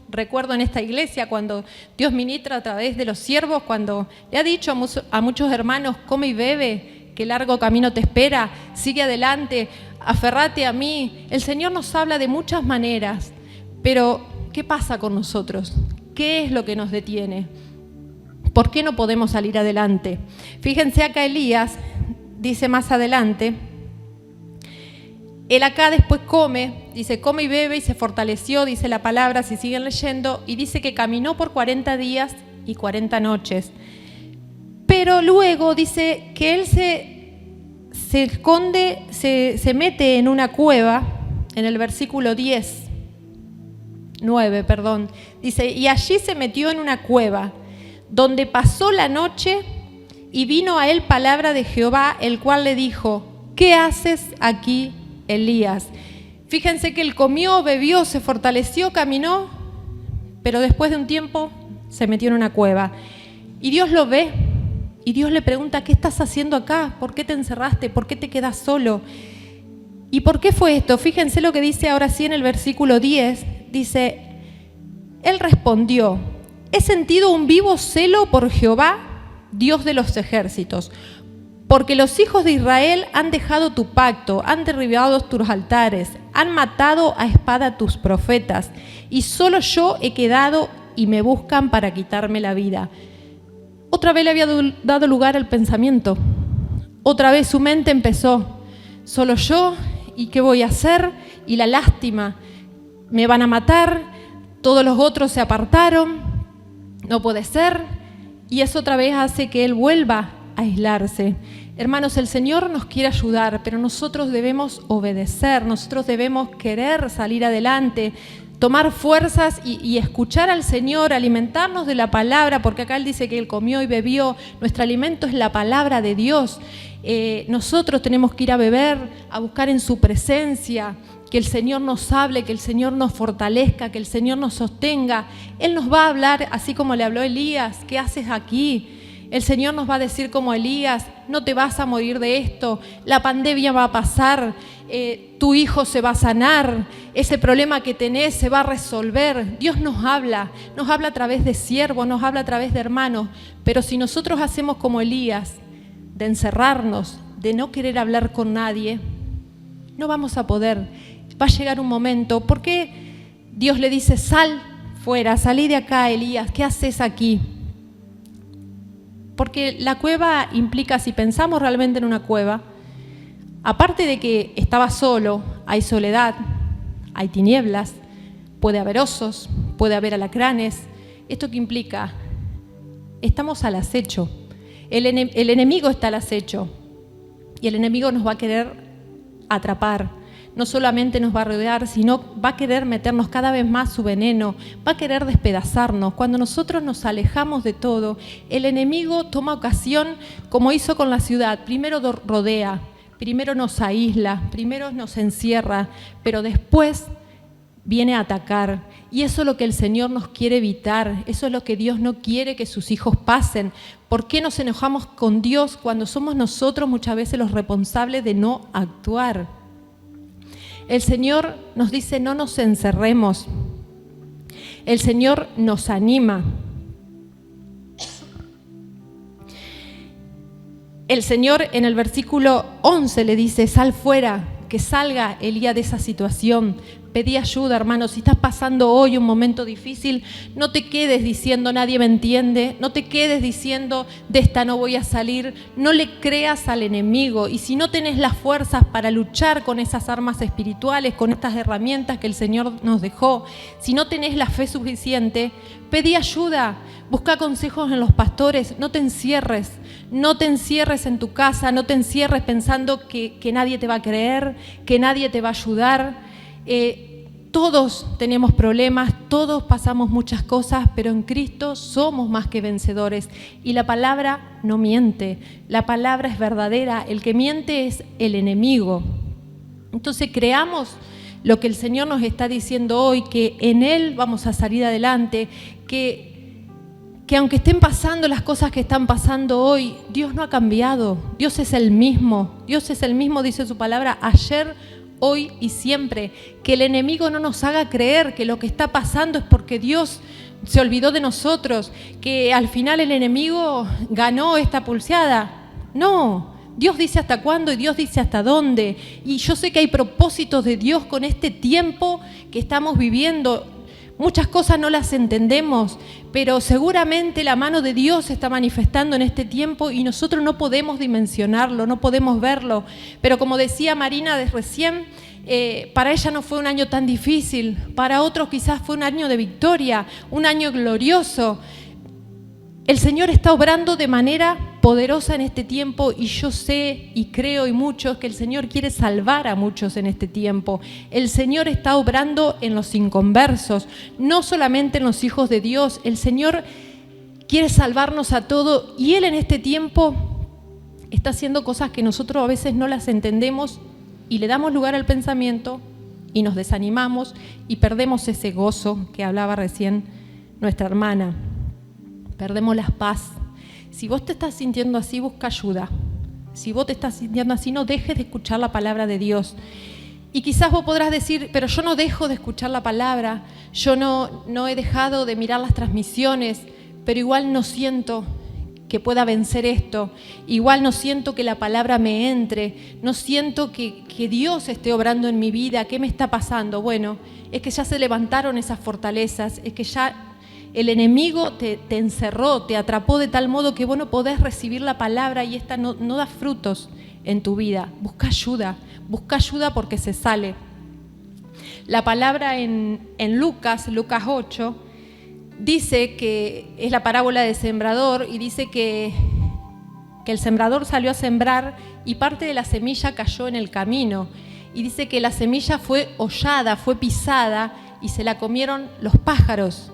recuerdo en esta iglesia cuando Dios ministra a través de los siervos, cuando le ha dicho a muchos hermanos, come y bebe, que largo camino te espera, sigue adelante, aferrate a mí. El Señor nos habla de muchas maneras, pero ¿qué pasa con nosotros? ¿Qué es lo que nos detiene? ¿Por qué no podemos salir adelante? Fíjense acá Elías, dice más adelante, él acá después come, dice come y bebe y se fortaleció, dice la palabra, si siguen leyendo, y dice que caminó por 40 días y 40 noches. Pero luego dice que él se esconde, se mete en una cueva, en el versículo 9, dice, y allí se metió en una cueva, donde pasó la noche, y vino a él palabra de Jehová, el cual le dijo, ¿qué haces aquí, Elías? Fíjense que él comió, bebió, se fortaleció, caminó, pero después de un tiempo se metió en una cueva. Y Dios lo ve. Y Dios le pregunta, ¿qué estás haciendo acá? ¿Por qué te encerraste? ¿Por qué te quedas solo? ¿Y por qué fue esto? Fíjense lo que dice ahora sí en el versículo 10. Dice, él respondió, he sentido un vivo celo por Jehová, Dios de los ejércitos, porque los hijos de Israel han dejado tu pacto, han derribado tus altares, han matado a espada tus profetas, y solo yo he quedado y me buscan para quitarme la vida. Otra vez le había dado lugar al pensamiento. Otra vez su mente empezó. Solo yo, ¿y qué voy a hacer? Y la lástima. Me van a matar, todos los otros se apartaron, no puede ser. Y eso otra vez hace que él vuelva a aislarse. Hermanos, el Señor nos quiere ayudar, pero nosotros debemos obedecer, nosotros debemos querer salir adelante, tomar fuerzas y escuchar al Señor, alimentarnos de la palabra, porque acá Él dice que Él comió y bebió. Nuestro alimento es la palabra de Dios. Nosotros tenemos que ir a beber, a buscar en su presencia, que el Señor nos hable, que el Señor nos fortalezca, que el Señor nos sostenga. Él nos va a hablar así como le habló Elías, ¿qué haces aquí? El Señor nos va a decir como Elías, no te vas a morir de esto, la pandemia va a pasar, tu hijo se va a sanar, ese problema que tenés se va a resolver. Dios nos habla a través de siervos, nos habla a través de hermanos, pero si nosotros hacemos como Elías, de encerrarnos, de no querer hablar con nadie, no vamos a poder. Va a llegar un momento, ¿por qué Dios le dice, sal fuera, salí de acá, Elías, ¿qué haces aquí? Porque la cueva implica, si pensamos realmente en una cueva, aparte de que estaba solo, hay soledad, hay tinieblas, puede haber osos, puede haber alacranes. ¿Esto qué implica? Estamos al acecho. El enemigo está al acecho y el enemigo nos va a querer atrapar. No solamente nos va a rodear, sino va a querer meternos cada vez más su veneno, va a querer despedazarnos. Cuando nosotros nos alejamos de todo, el enemigo toma ocasión, como hizo con la ciudad. Primero rodea, primero nos aísla, primero nos encierra, pero después viene a atacar. Y eso es lo que el Señor nos quiere evitar, eso es lo que Dios no quiere que sus hijos pasen. ¿Por qué nos enojamos con Dios cuando somos nosotros muchas veces los responsables de no actuar? El Señor nos dice, no nos encerremos. El Señor nos anima. El Señor en el versículo 11 le dice, sal fuera, que salga Elías de esa situación. Pedí ayuda, hermano. Si estás pasando hoy un momento difícil, no te quedes diciendo nadie me entiende, no te quedes diciendo de esta no voy a salir, no le creas al enemigo. Y si no tenés las fuerzas para luchar con esas armas espirituales, con estas herramientas que el Señor nos dejó, si no tenés la fe suficiente, pedí ayuda, busca consejos en los pastores, no te encierres en tu casa, no te encierres pensando que nadie te va a creer, que nadie te va a ayudar. Todos tenemos problemas, todos pasamos muchas cosas, pero en Cristo somos más que vencedores. Y la palabra no miente, la palabra es verdadera, el que miente es el enemigo. Entonces creamos lo que el Señor nos está diciendo hoy, que en Él vamos a salir adelante, que aunque estén pasando las cosas que están pasando hoy, Dios no ha cambiado, Dios es el mismo, dice su palabra, ayer, hoy y siempre. Que el enemigo no nos haga creer que lo que está pasando es porque Dios se olvidó de nosotros, que al final el enemigo ganó esta pulseada. No, Dios dice hasta cuándo y Dios dice hasta dónde. Y yo sé que hay propósitos de Dios con este tiempo que estamos viviendo. Muchas cosas no las entendemos, pero seguramente la mano de Dios se está manifestando en este tiempo y nosotros no podemos dimensionarlo, no podemos verlo. Pero como decía Marina de recién, para ella no fue un año tan difícil, para otros quizás fue un año de victoria, un año glorioso. El Señor está obrando de manera poderosa en este tiempo y yo sé y creo y muchos que el Señor quiere salvar a muchos en este tiempo. El Señor está obrando en los inconversos, no solamente en los hijos de Dios. El Señor quiere salvarnos a todos y Él en este tiempo está haciendo cosas que nosotros a veces no las entendemos y le damos lugar al pensamiento y nos desanimamos y perdemos ese gozo que hablaba recién nuestra hermana. Perdemos la paz. Si vos te estás sintiendo así, busca ayuda. Si vos te estás sintiendo así, no dejes de escuchar la palabra de Dios. Y quizás vos podrás decir, pero yo no dejo de escuchar la palabra, yo no he dejado de mirar las transmisiones, pero igual no siento que pueda vencer esto, igual no siento que la palabra me entre, no siento que Dios esté obrando en mi vida. ¿Qué me está pasando? Bueno, es que ya se levantaron esas fortalezas, es que ya el enemigo te encerró, te atrapó de tal modo que vos no podés recibir la palabra y esta no da frutos en tu vida. Busca ayuda porque se sale. La palabra en Lucas 8, dice que es la parábola del sembrador y dice que el sembrador salió a sembrar y parte de la semilla cayó en el camino. Y dice que la semilla fue hollada, fue pisada y se la comieron los pájaros.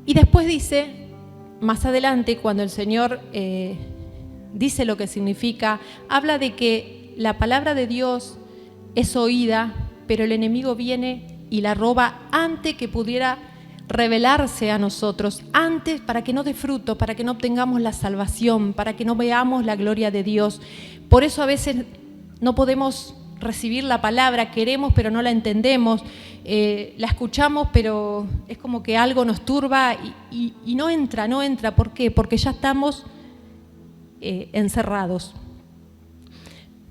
Y después dice, más adelante, cuando el Señor dice lo que significa, habla de que la palabra de Dios es oída, pero el enemigo viene y la roba antes que pudiera revelarse a nosotros, antes para que no dé fruto, para que no obtengamos la salvación, para que no veamos la gloria de Dios. Por eso a veces no podemos recibir la palabra, queremos pero no la entendemos, la escuchamos pero es como que algo nos turba y no entra. ¿Por qué? Porque ya estamos encerrados.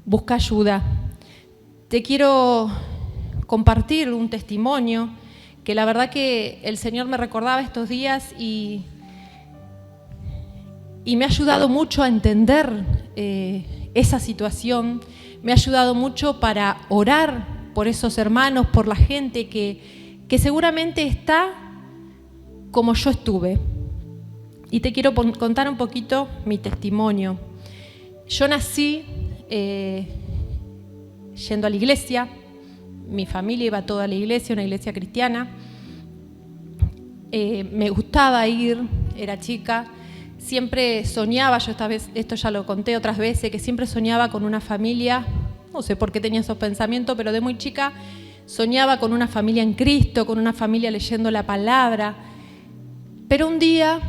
Busca ayuda. Te quiero compartir un testimonio que la verdad que el Señor me recordaba estos días y me ha ayudado mucho a entender esa situación. Me ha ayudado mucho para orar por esos hermanos, por la gente que seguramente está como yo estuve. Y te quiero contar un poquito mi testimonio. Yo nací yendo a la iglesia, mi familia iba toda a la iglesia, una iglesia cristiana. Me gustaba ir, era chica. Siempre soñaba, yo esta vez, esto ya lo conté otras veces, que siempre soñaba con una familia, no sé por qué tenía esos pensamientos, pero de muy chica soñaba con una familia en Cristo, con una familia leyendo la palabra. Pero un día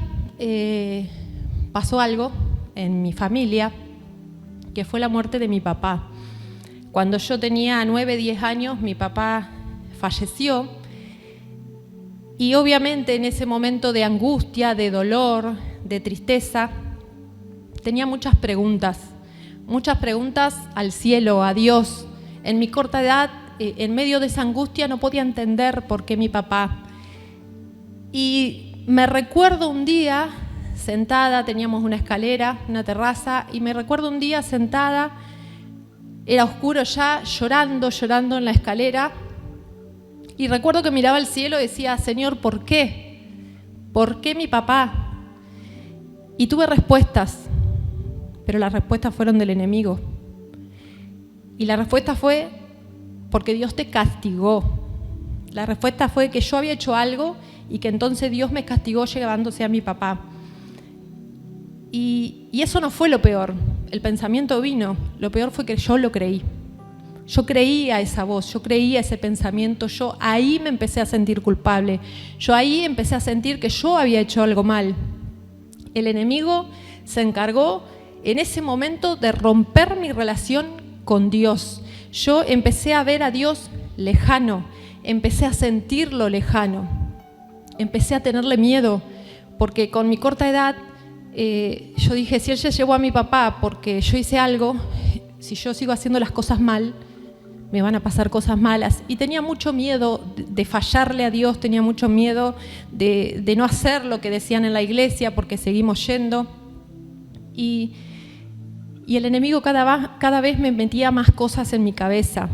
pasó algo en mi familia, que fue la muerte de mi papá. Cuando yo tenía 9, 10 años, mi papá falleció. Y obviamente en ese momento de angustia, de dolor, de tristeza, tenía muchas preguntas al cielo, a Dios. En mi corta edad, en medio de esa angustia, no podía entender por qué mi papá. Y me recuerdo un día sentada, teníamos una escalera, una terraza, y me recuerdo un día sentada, era oscuro ya, llorando en la escalera, y recuerdo que miraba al cielo y decía, Señor, ¿por qué? ¿Por qué mi papá? Y tuve respuestas, pero las respuestas fueron del enemigo. Y la respuesta fue, porque Dios te castigó. La respuesta fue que yo había hecho algo y que entonces Dios me castigó llevándose a mi papá. Y eso no fue lo peor. El pensamiento vino. Lo peor fue que yo lo creí. Yo creía esa voz, yo creía ese pensamiento, yo ahí me empecé a sentir culpable. Yo ahí empecé a sentir que yo había hecho algo mal. El enemigo se encargó en ese momento de romper mi relación con Dios. Yo empecé a ver a Dios lejano, empecé a sentirlo lejano, empecé a tenerle miedo, porque con mi corta edad yo dije, si él se llevó a mi papá porque yo hice algo, si yo sigo haciendo las cosas mal, me van a pasar cosas malas. Y tenía mucho miedo de fallarle a Dios, tenía mucho miedo de no hacer lo que decían en la iglesia, porque seguimos yendo. Y el enemigo cada vez me metía más cosas en mi cabeza,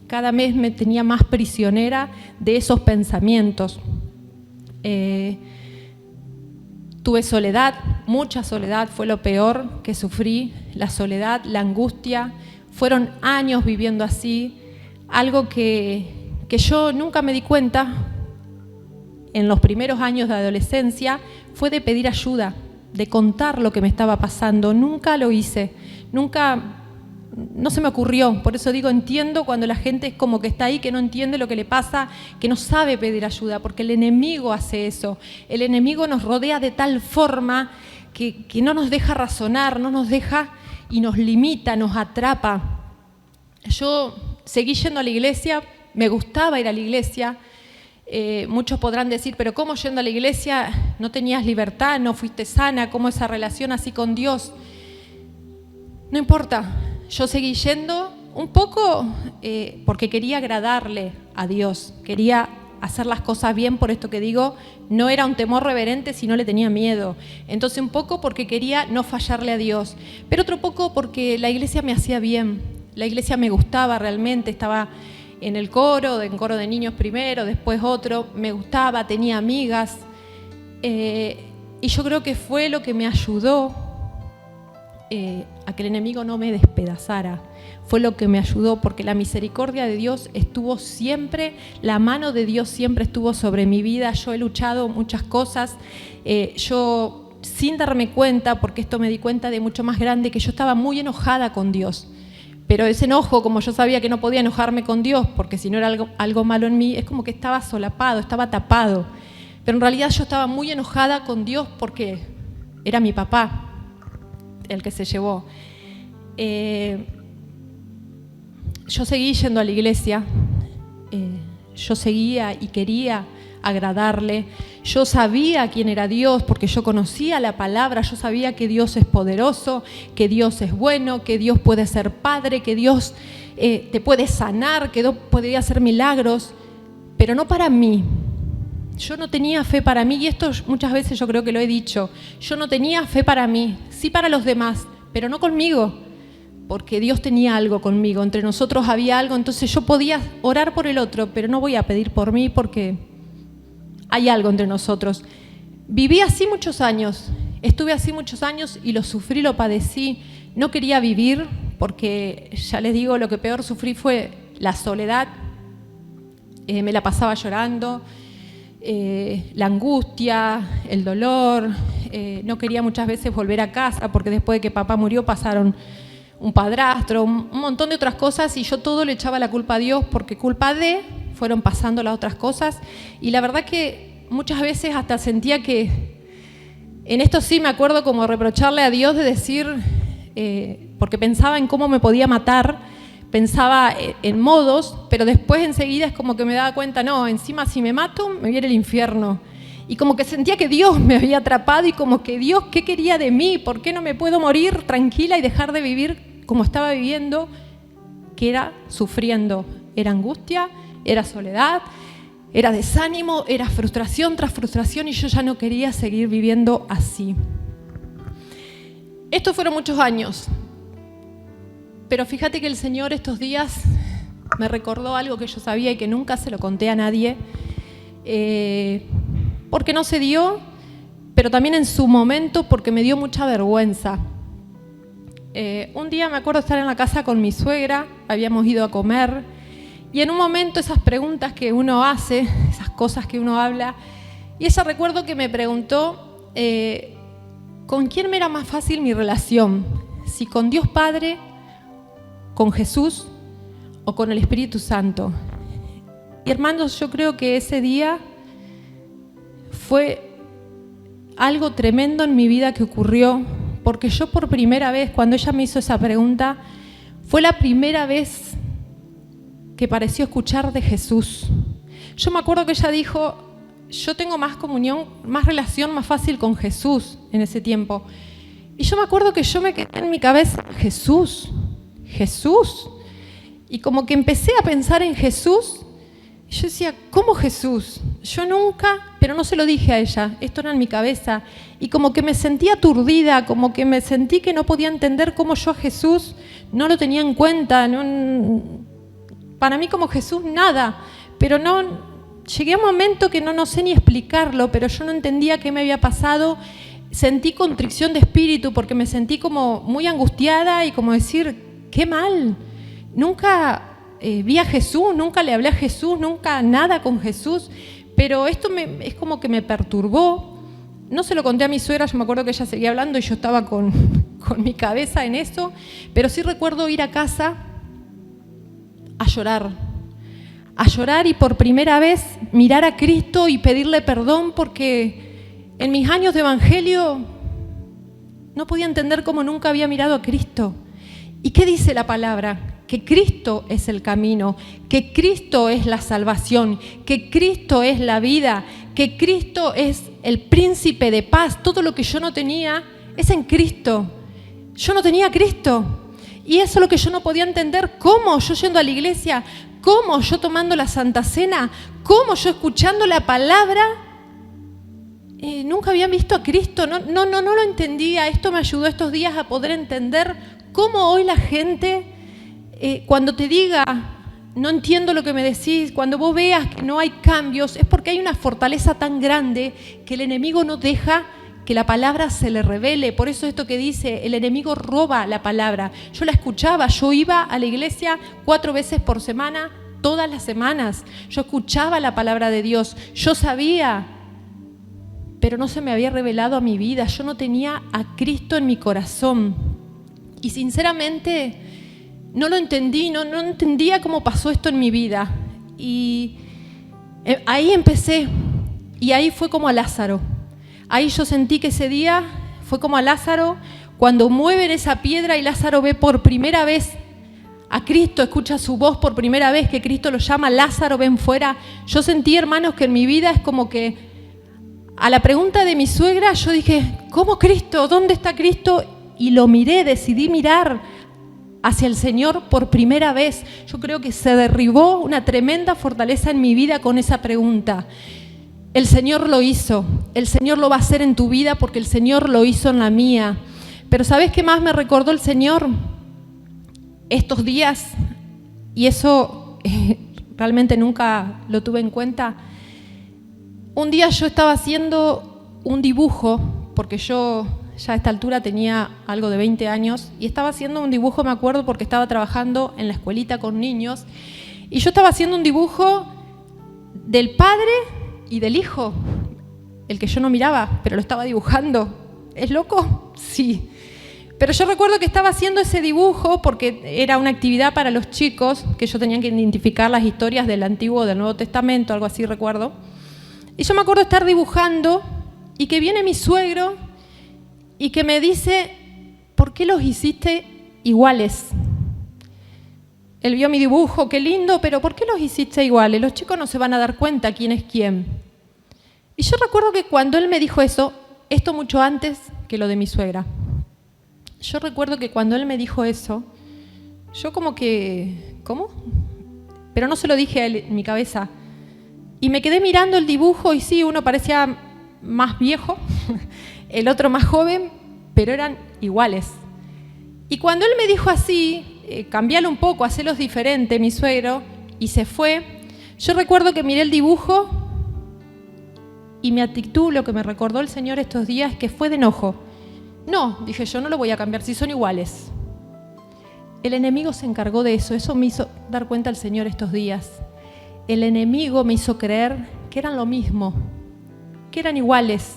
cada vez me tenía más prisionera de esos pensamientos. Tuve soledad, mucha soledad, fue lo peor que sufrí, la soledad, la angustia. Fueron años viviendo así, algo que yo nunca me di cuenta en los primeros años de adolescencia fue de pedir ayuda, de contar lo que me estaba pasando. Nunca lo hice, no se me ocurrió. Por eso digo, entiendo cuando la gente es como que está ahí, que no entiende lo que le pasa, que no sabe pedir ayuda, porque el enemigo hace eso. El enemigo nos rodea de tal forma que no nos deja razonar, no nos deja y nos limita, nos atrapa. Yo seguí yendo a la iglesia, me gustaba ir a la iglesia. Muchos podrán decir, pero ¿cómo yendo a la iglesia no tenías libertad, no fuiste sana? ¿Cómo esa relación así con Dios? No importa, yo seguí yendo un poco porque quería agradarle a Dios, quería hacer las cosas bien, por esto que digo, no era un temor reverente, sino le tenía miedo. Entonces un poco porque quería no fallarle a Dios, pero otro poco porque la iglesia me hacía bien. La iglesia me gustaba realmente, estaba en el coro de niños primero, después otro, me gustaba, tenía amigas. Y yo creo que fue lo que me ayudó a que el enemigo no me despedazara. Fue lo que me ayudó, porque la misericordia de Dios estuvo siempre, la mano de Dios siempre estuvo sobre mi vida. Yo he luchado muchas cosas, yo sin darme cuenta, porque esto me di cuenta de mucho más grande, que yo estaba muy enojada con Dios. Pero ese enojo, como yo sabía que no podía enojarme con Dios, porque si no era algo malo en mí, es como que estaba solapado, estaba tapado. Pero en realidad yo estaba muy enojada con Dios porque era mi papá el que se llevó. Yo seguí yendo a la iglesia, yo seguía y quería agradarle. Yo sabía quién era Dios porque yo conocía la palabra, yo sabía que Dios es poderoso, que Dios es bueno, que Dios puede ser padre, que Dios te puede sanar, que Dios podría hacer milagros, pero no para mí. Yo no tenía fe para mí, y esto muchas veces yo creo que lo he dicho. Yo no tenía fe para mí, sí para los demás, pero no conmigo, porque Dios tenía algo conmigo, entre nosotros había algo, entonces yo podía orar por el otro, pero no voy a pedir por mí porque hay algo entre nosotros. Viví así muchos años, estuve así muchos años y lo sufrí, lo padecí. No quería vivir porque, ya les digo, lo que peor sufrí fue la soledad. Me la pasaba llorando, la angustia, el dolor. No quería muchas veces volver a casa porque después de que papá murió pasaron un padrastro, un montón de otras cosas, y yo todo le echaba la culpa a Dios porque culpa de fueron pasando las otras cosas. Y la verdad que muchas veces hasta sentía que, en esto sí me acuerdo como reprocharle a Dios de decir, porque pensaba en cómo me podía matar, pensaba en modos, pero después enseguida es como que me daba cuenta, no, encima si me mato me viene el infierno. Y como que sentía que Dios me había atrapado y como que Dios, ¿qué quería de mí? ¿Por qué no me puedo morir tranquila y dejar de vivir como estaba viviendo? Que era sufriendo, era angustia, era soledad, era desánimo, era frustración tras frustración, y yo ya no quería seguir viviendo así. Estos fueron muchos años, pero fíjate que el Señor estos días me recordó algo que yo sabía y que nunca se lo conté a nadie, porque no se dio, pero también en su momento porque me dio mucha vergüenza. Un día me acuerdo estar en la casa con mi suegra, habíamos ido a comer Y en un momento esas preguntas que uno hace, esas cosas que uno habla, y ella recuerdo que me preguntó con quién me era más fácil mi relación, si con Dios Padre, con Jesús o con el Espíritu Santo. Y hermanos, yo creo que ese día fue algo tremendo en mi vida que ocurrió, porque yo por primera vez, cuando ella me hizo esa pregunta, fue la primera vez que pareció escuchar de Jesús. Yo me acuerdo que ella dijo, yo tengo más comunión, más relación más fácil con Jesús en ese tiempo. Y yo me acuerdo que yo me quedé en mi cabeza, Jesús. Y como que empecé a pensar en Jesús, y yo decía, ¿cómo Jesús? Yo nunca, pero no se lo dije a ella, esto era en mi cabeza. Y como que me sentía aturdida, como que me sentí que no podía entender cómo yo a Jesús no lo tenía en cuenta. Para mí como Jesús nada, pero no, llegué a un momento que no sé ni explicarlo, pero yo no entendía qué me había pasado. Sentí contrición de espíritu porque me sentí como muy angustiada y como decir, qué mal, nunca vi a Jesús, nunca le hablé a Jesús, nunca nada con Jesús, pero esto es como que me perturbó. No se lo conté a mi suegra, yo me acuerdo que ella seguía hablando y yo estaba con mi cabeza en eso, pero sí recuerdo ir a casa a llorar y por primera vez mirar a Cristo y pedirle perdón porque en mis años de evangelio no podía entender cómo nunca había mirado a Cristo. ¿Y qué dice la palabra? Que Cristo es el camino, que Cristo es la salvación, que Cristo es la vida, que Cristo es el príncipe de paz. Todo lo que yo no tenía es en Cristo. Yo no tenía a Cristo. Y eso es lo que yo no podía entender. ¿Cómo yo yendo a la iglesia? ¿Cómo yo tomando la Santa Cena? ¿Cómo yo escuchando la palabra? Nunca había visto a Cristo. No lo entendía. Esto me ayudó estos días a poder entender cómo hoy la gente, cuando te diga, no entiendo lo que me decís, cuando vos veas que no hay cambios, es porque hay una fortaleza tan grande que el enemigo no deja que la palabra se le revele. Por eso esto que dice, el enemigo roba la palabra. Yo la escuchaba, yo iba a la iglesia 4 veces por semana, todas las semanas. Yo escuchaba la palabra de Dios, yo sabía, pero no se me había revelado a mi vida. Yo no tenía a Cristo en mi corazón. Y sinceramente no lo entendí, no entendía cómo pasó esto en mi vida. Y ahí empecé, y ahí fue como a Lázaro. Ahí yo sentí que ese día fue como a Lázaro, cuando mueven esa piedra y Lázaro ve por primera vez a Cristo, escucha su voz por primera vez, que Cristo lo llama, Lázaro, ven fuera. Yo sentí, hermanos, que en mi vida es como que a la pregunta de mi suegra yo dije, ¿cómo Cristo? ¿Dónde está Cristo? Y lo miré, decidí mirar hacia el Señor por primera vez. Yo creo que se derribó una tremenda fortaleza en mi vida con esa pregunta. El Señor lo hizo, el Señor lo va a hacer en tu vida porque el Señor lo hizo en la mía. Pero ¿sabes qué más me recordó el Señor? Estos días, y eso realmente nunca lo tuve en cuenta. Un día yo estaba haciendo un dibujo, porque yo ya a esta altura tenía algo de 20 años, y estaba haciendo un dibujo, me acuerdo, porque estaba trabajando en la escuelita con niños, y yo estaba haciendo un dibujo del Padre y del Hijo, el que yo no miraba, pero lo estaba dibujando. ¿Es loco? Sí. Pero yo recuerdo que estaba haciendo ese dibujo porque era una actividad para los chicos, que ellos tenían que identificar las historias del Antiguo o del Nuevo Testamento, algo así recuerdo. Y yo me acuerdo estar dibujando y que viene mi suegro y que me dice, ¿por qué los hiciste iguales? Él vio mi dibujo, qué lindo, pero ¿por qué los hiciste iguales? Los chicos no se van a dar cuenta quién es quién. Y yo recuerdo que cuando él me dijo eso, esto mucho antes que lo de mi suegra, yo recuerdo que cuando él me dijo eso, yo como que, ¿cómo? Pero no se lo dije a él en mi cabeza. Y me quedé mirando el dibujo y sí, uno parecía más viejo, el otro más joven, pero eran iguales. Y cuando él me dijo así, cambialo un poco, hacelos diferente, mi suegro, y se fue, yo recuerdo que miré el dibujo y mi actitud, lo que me recordó el Señor estos días, que fue de enojo. No, dije yo, no lo voy a cambiar, si son iguales. El enemigo se encargó de eso. Eso me hizo dar cuenta el Señor estos días. El enemigo me hizo creer que eran lo mismo, que eran iguales.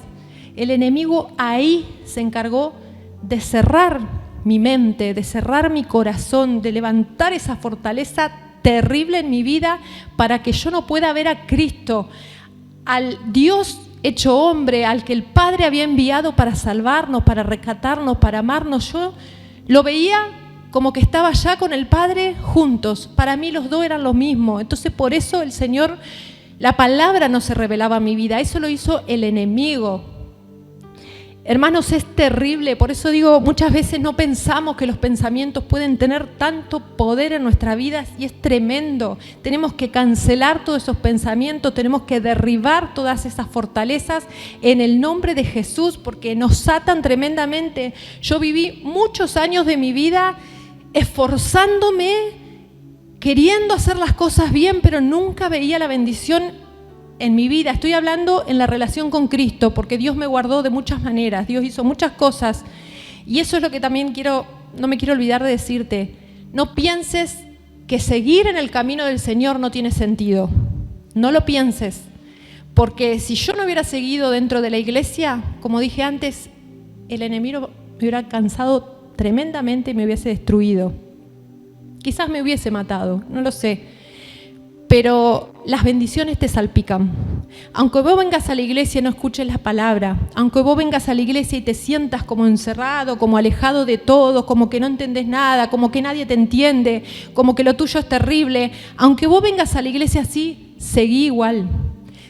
El enemigo ahí se encargó de cerrar mi mente, de cerrar mi corazón, de levantar esa fortaleza terrible en mi vida para que yo no pueda ver a Cristo, al Dios hecho hombre, al que el Padre había enviado para salvarnos, para rescatarnos, para amarnos. Yo lo veía como que estaba ya con el Padre juntos. Para mí los dos eran lo mismo. Entonces por eso el Señor, la palabra no se revelaba a mi vida. Eso lo hizo el enemigo. Hermanos, es terrible. Por eso digo, muchas veces no pensamos que los pensamientos pueden tener tanto poder en nuestra vida, y es tremendo. Tenemos que cancelar todos esos pensamientos, tenemos que derribar todas esas fortalezas en el nombre de Jesús, porque nos atan tremendamente. Yo viví muchos años de mi vida esforzándome, queriendo hacer las cosas bien, pero nunca veía la bendición en mi vida. Estoy hablando en la relación con Cristo, porque Dios me guardó de muchas maneras, Dios hizo muchas cosas, y eso es lo que también no me quiero olvidar de decirte. No pienses que seguir en el camino del Señor no tiene sentido. No lo pienses, porque si yo no hubiera seguido dentro de la iglesia, como dije antes, el enemigo me hubiera cansado tremendamente y me hubiese destruido. Quizás me hubiese matado, no lo sé. Pero las bendiciones te salpican. Aunque vos vengas a la iglesia y no escuches la palabra, aunque vos vengas a la iglesia y te sientas como encerrado, como alejado de todo, como que no entendés nada, como que nadie te entiende, como que lo tuyo es terrible, aunque vos vengas a la iglesia así, seguí igual.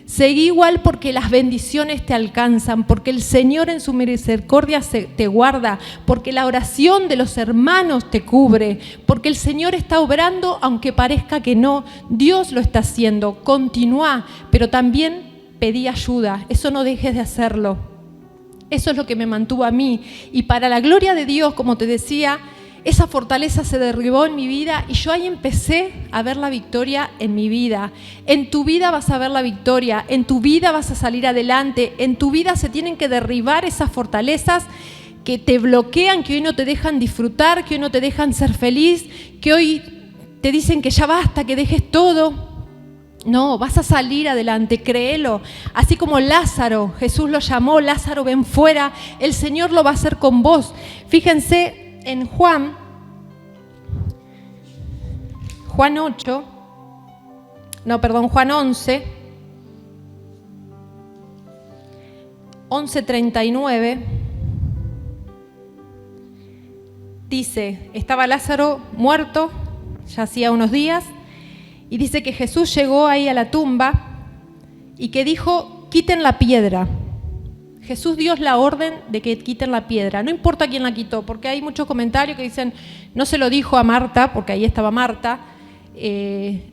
Seguí igual, porque las bendiciones te alcanzan, porque el Señor en su misericordia te guarda, porque la oración de los hermanos te cubre, porque el Señor está obrando aunque parezca que no. Dios lo está haciendo. Continúa, pero también pedí ayuda. Eso no dejes de hacerlo. Eso es lo que me mantuvo a mí. Y para la gloria de Dios, como te decía, esa fortaleza se derribó en mi vida y yo ahí empecé a ver la victoria en mi vida. En tu vida vas a ver la victoria, en tu vida vas a salir adelante, en tu vida se tienen que derribar esas fortalezas que te bloquean, que hoy no te dejan disfrutar, que hoy no te dejan ser feliz, que hoy te dicen que ya basta, que dejes todo. No, vas a salir adelante, créelo. Así como Lázaro, Jesús lo llamó, Lázaro, ven fuera, el Señor lo va a hacer con vos. Fíjense en Juan 11, 11:39, dice, estaba Lázaro muerto, ya hacía unos días, y dice que Jesús llegó ahí a la tumba y que dijo, quiten la piedra. Jesús dio la orden de que quiten la piedra. No importa quién la quitó, porque hay muchos comentarios que dicen, no se lo dijo a Marta, porque ahí estaba Marta.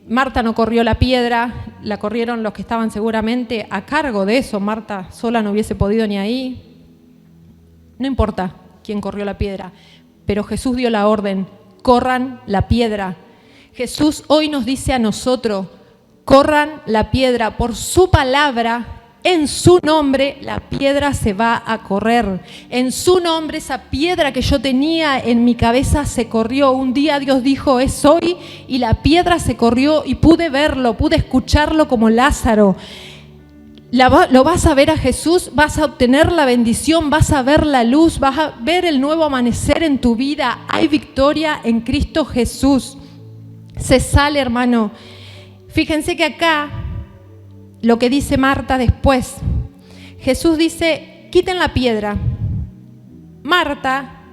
Marta no corrió la piedra, la corrieron los que estaban seguramente a cargo de eso. Marta sola no hubiese podido ni ahí. No importa quién corrió la piedra, pero Jesús dio la orden, corran la piedra. Jesús hoy nos dice a nosotros, corran la piedra. Por su palabra, en su nombre, la piedra se va a correr. En su nombre, esa piedra que yo tenía en mi cabeza se corrió. Un día Dios dijo, es hoy, y la piedra se corrió y pude verlo, pude escucharlo como Lázaro. Lo vas a ver a Jesús, vas a obtener la bendición, vas a ver la luz, vas a ver el nuevo amanecer en tu vida. Hay victoria en Cristo Jesús. Se sale, hermano. Fíjense que acá, lo que dice Marta después, Jesús dice, quiten la piedra. Marta,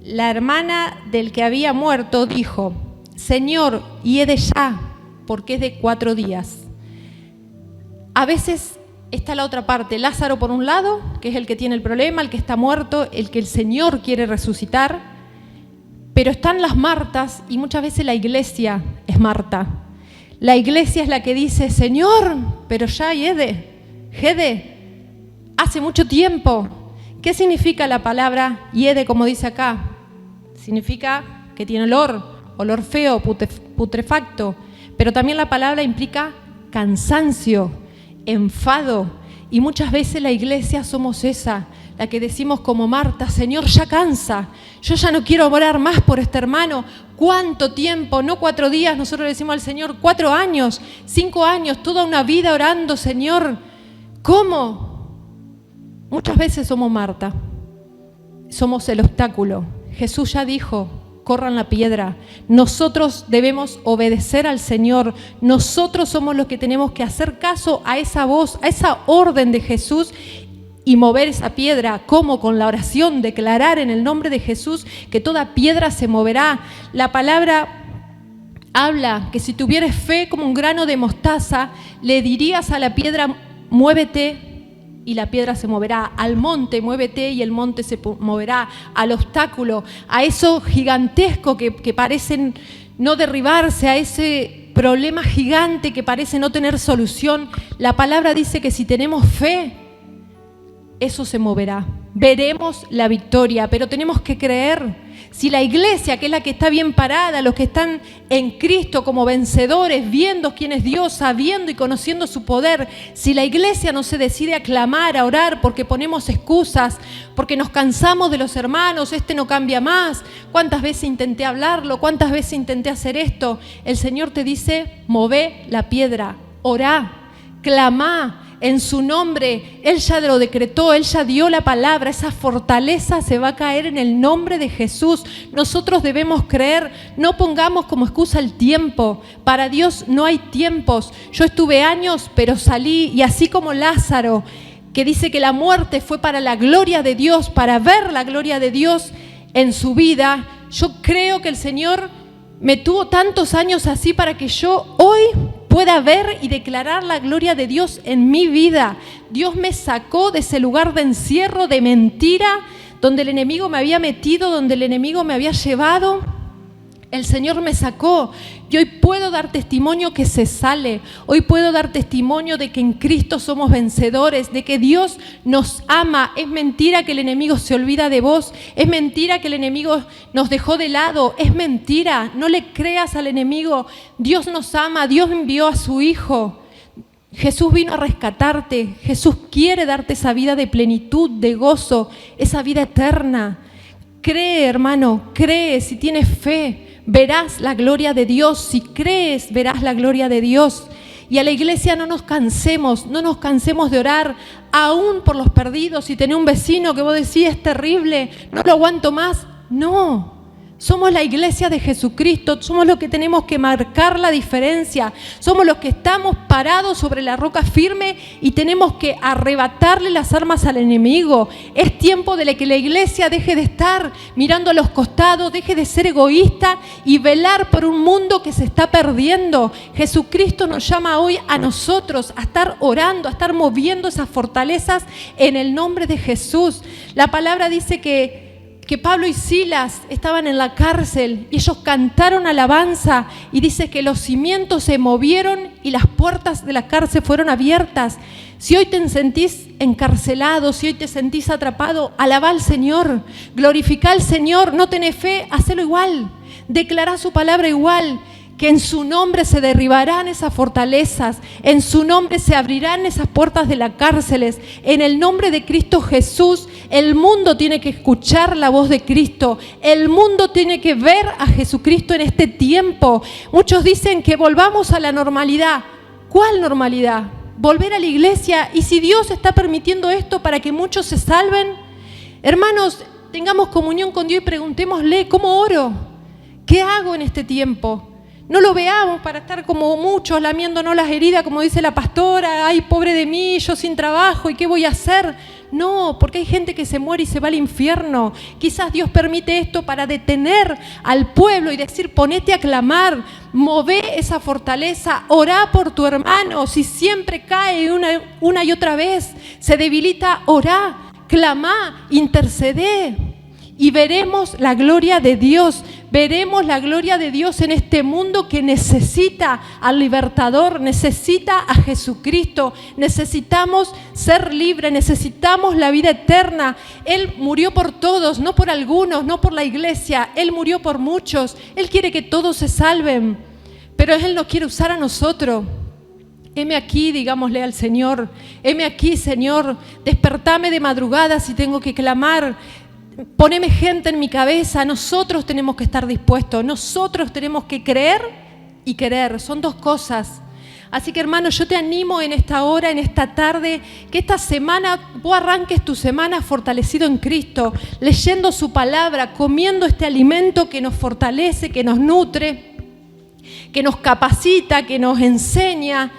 la hermana del que había muerto, dijo, Señor, hiede ya, porque es de 4 días. A veces está la otra parte, Lázaro por un lado, que es el que tiene el problema, el que está muerto, el que el Señor quiere resucitar, pero están las Martas, y muchas veces la iglesia es Marta. La iglesia es la que dice, Señor, pero ya hiede, hace mucho tiempo. ¿Qué significa la palabra hiede, como dice acá? Significa que tiene olor feo, putrefacto, pero también la palabra implica cansancio, enfado, y muchas veces la iglesia somos esa. la que decimos como Marta, Señor, ya cansa, yo ya no quiero orar más por este hermano. ¿Cuánto tiempo? No 4 días, nosotros le decimos al Señor, 4 años, 5 años, toda una vida orando, Señor. ¿Cómo? Muchas veces somos Marta, somos el obstáculo. Jesús ya dijo, corran la piedra. Nosotros debemos obedecer al Señor. Nosotros somos los que tenemos que hacer caso a esa voz, a esa orden de Jesús y mover esa piedra. ¿Cómo? Con la oración, declarar en el nombre de Jesús que toda piedra se moverá. La palabra habla que si tuvieres fe como un grano de mostaza, le dirías a la piedra, muévete, y la piedra se moverá. Al monte, muévete, y el monte se moverá. Al obstáculo, a eso gigantesco que parecen no derribarse, a ese problema gigante que parece no tener solución, la palabra dice que si tenemos fe, eso se moverá. Veremos la victoria, pero tenemos que creer. Si la iglesia, que es la que está bien parada, los que están en Cristo como vencedores, viendo quién es Dios, sabiendo y conociendo su poder, si la iglesia no se decide a clamar, a orar, porque ponemos excusas, porque nos cansamos de los hermanos, este no cambia más, cuántas veces intenté hablarlo, cuántas veces intenté hacer esto, el Señor te dice, mové la piedra, orá, clamá, en su nombre, Él ya lo decretó, Él ya dio la palabra, esa fortaleza se va a caer en el nombre de Jesús. Nosotros debemos creer, no pongamos como excusa el tiempo, para Dios no hay tiempos. Yo estuve años, pero salí, y así como Lázaro, que dice que la muerte fue para la gloria de Dios, para ver la gloria de Dios en su vida, yo creo que el Señor me tuvo tantos años así para que yo hoy pueda ver y declarar la gloria de Dios en mi vida. Dios me sacó de ese lugar de encierro, de mentira, donde el enemigo me había metido, donde el enemigo me había llevado. El Señor me sacó y hoy puedo dar testimonio que se sale. Hoy puedo dar testimonio de que en Cristo somos vencedores, de que Dios nos ama. Es mentira que el enemigo se olvida de vos. Es mentira que el enemigo nos dejó de lado. Es mentira. No le creas al enemigo. Dios nos ama. Dios envió a su Hijo. Jesús vino a rescatarte. Jesús quiere darte esa vida de plenitud, de gozo, esa vida eterna. Cree, hermano, cree. Si tienes fe, verás la gloria de Dios. Si crees, verás la gloria de Dios. Y a la iglesia no nos cansemos de orar, aún por los perdidos. Si tenés un vecino que vos decís es terrible, no lo aguanto más. No, somos la iglesia de Jesucristo, somos los que tenemos que marcar la diferencia, somos los que estamos parados sobre la roca firme y tenemos que arrebatarle las armas al enemigo. Es tiempo de que la iglesia deje de estar mirando a los costados, deje de ser egoísta y velar por un mundo que se está perdiendo. Jesucristo nos llama hoy a nosotros a estar orando, a estar moviendo esas fortalezas en el nombre de Jesús. La palabra dice que Pablo y Silas estaban en la cárcel y ellos cantaron alabanza y dice que los cimientos se movieron y las puertas de la cárcel fueron abiertas. Si hoy te sentís encarcelado, si hoy te sentís atrapado, alabá al Señor, glorificá al Señor, no tenés fe, hacelo igual, declará su palabra igual. Que en su nombre se derribarán esas fortalezas, en su nombre se abrirán esas puertas de las cárceles. En el nombre de Cristo Jesús, el mundo tiene que escuchar la voz de Cristo, el mundo tiene que ver a Jesucristo en este tiempo. Muchos dicen que volvamos a la normalidad. ¿Cuál normalidad? Volver a la iglesia. Y si Dios está permitiendo esto para que muchos se salven, hermanos, tengamos comunión con Dios y preguntémosle, ¿cómo oro? ¿Qué hago en este tiempo? No lo veamos para estar como muchos lamiéndonos las heridas, como dice la pastora, ay, pobre de mí, yo sin trabajo, ¿y qué voy a hacer? No, porque hay gente que se muere y se va al infierno. Quizás Dios permite esto para detener al pueblo y decir, ponete a clamar, mové esa fortaleza, orá por tu hermano. Si siempre cae una y otra vez, se debilita, orá, clamá, intercedé. Y veremos la gloria de Dios, veremos la gloria de Dios en este mundo que necesita al libertador, necesita a Jesucristo, necesitamos ser libres, necesitamos la vida eterna. Él murió por todos, no por algunos, no por la iglesia, Él murió por muchos, Él quiere que todos se salven, pero Él nos quiere usar a nosotros. Heme aquí, digámosle al Señor, heme aquí, Señor, despertame de madrugada si tengo que clamar, poneme gente en mi cabeza. Nosotros tenemos que estar dispuestos, nosotros tenemos que creer y querer, son dos cosas. Así que, hermano, yo te animo en esta hora, en esta tarde, que esta semana vos arranques tu semana fortalecido en Cristo, leyendo su palabra, comiendo este alimento que nos fortalece, que nos nutre, que nos capacita, que nos enseña,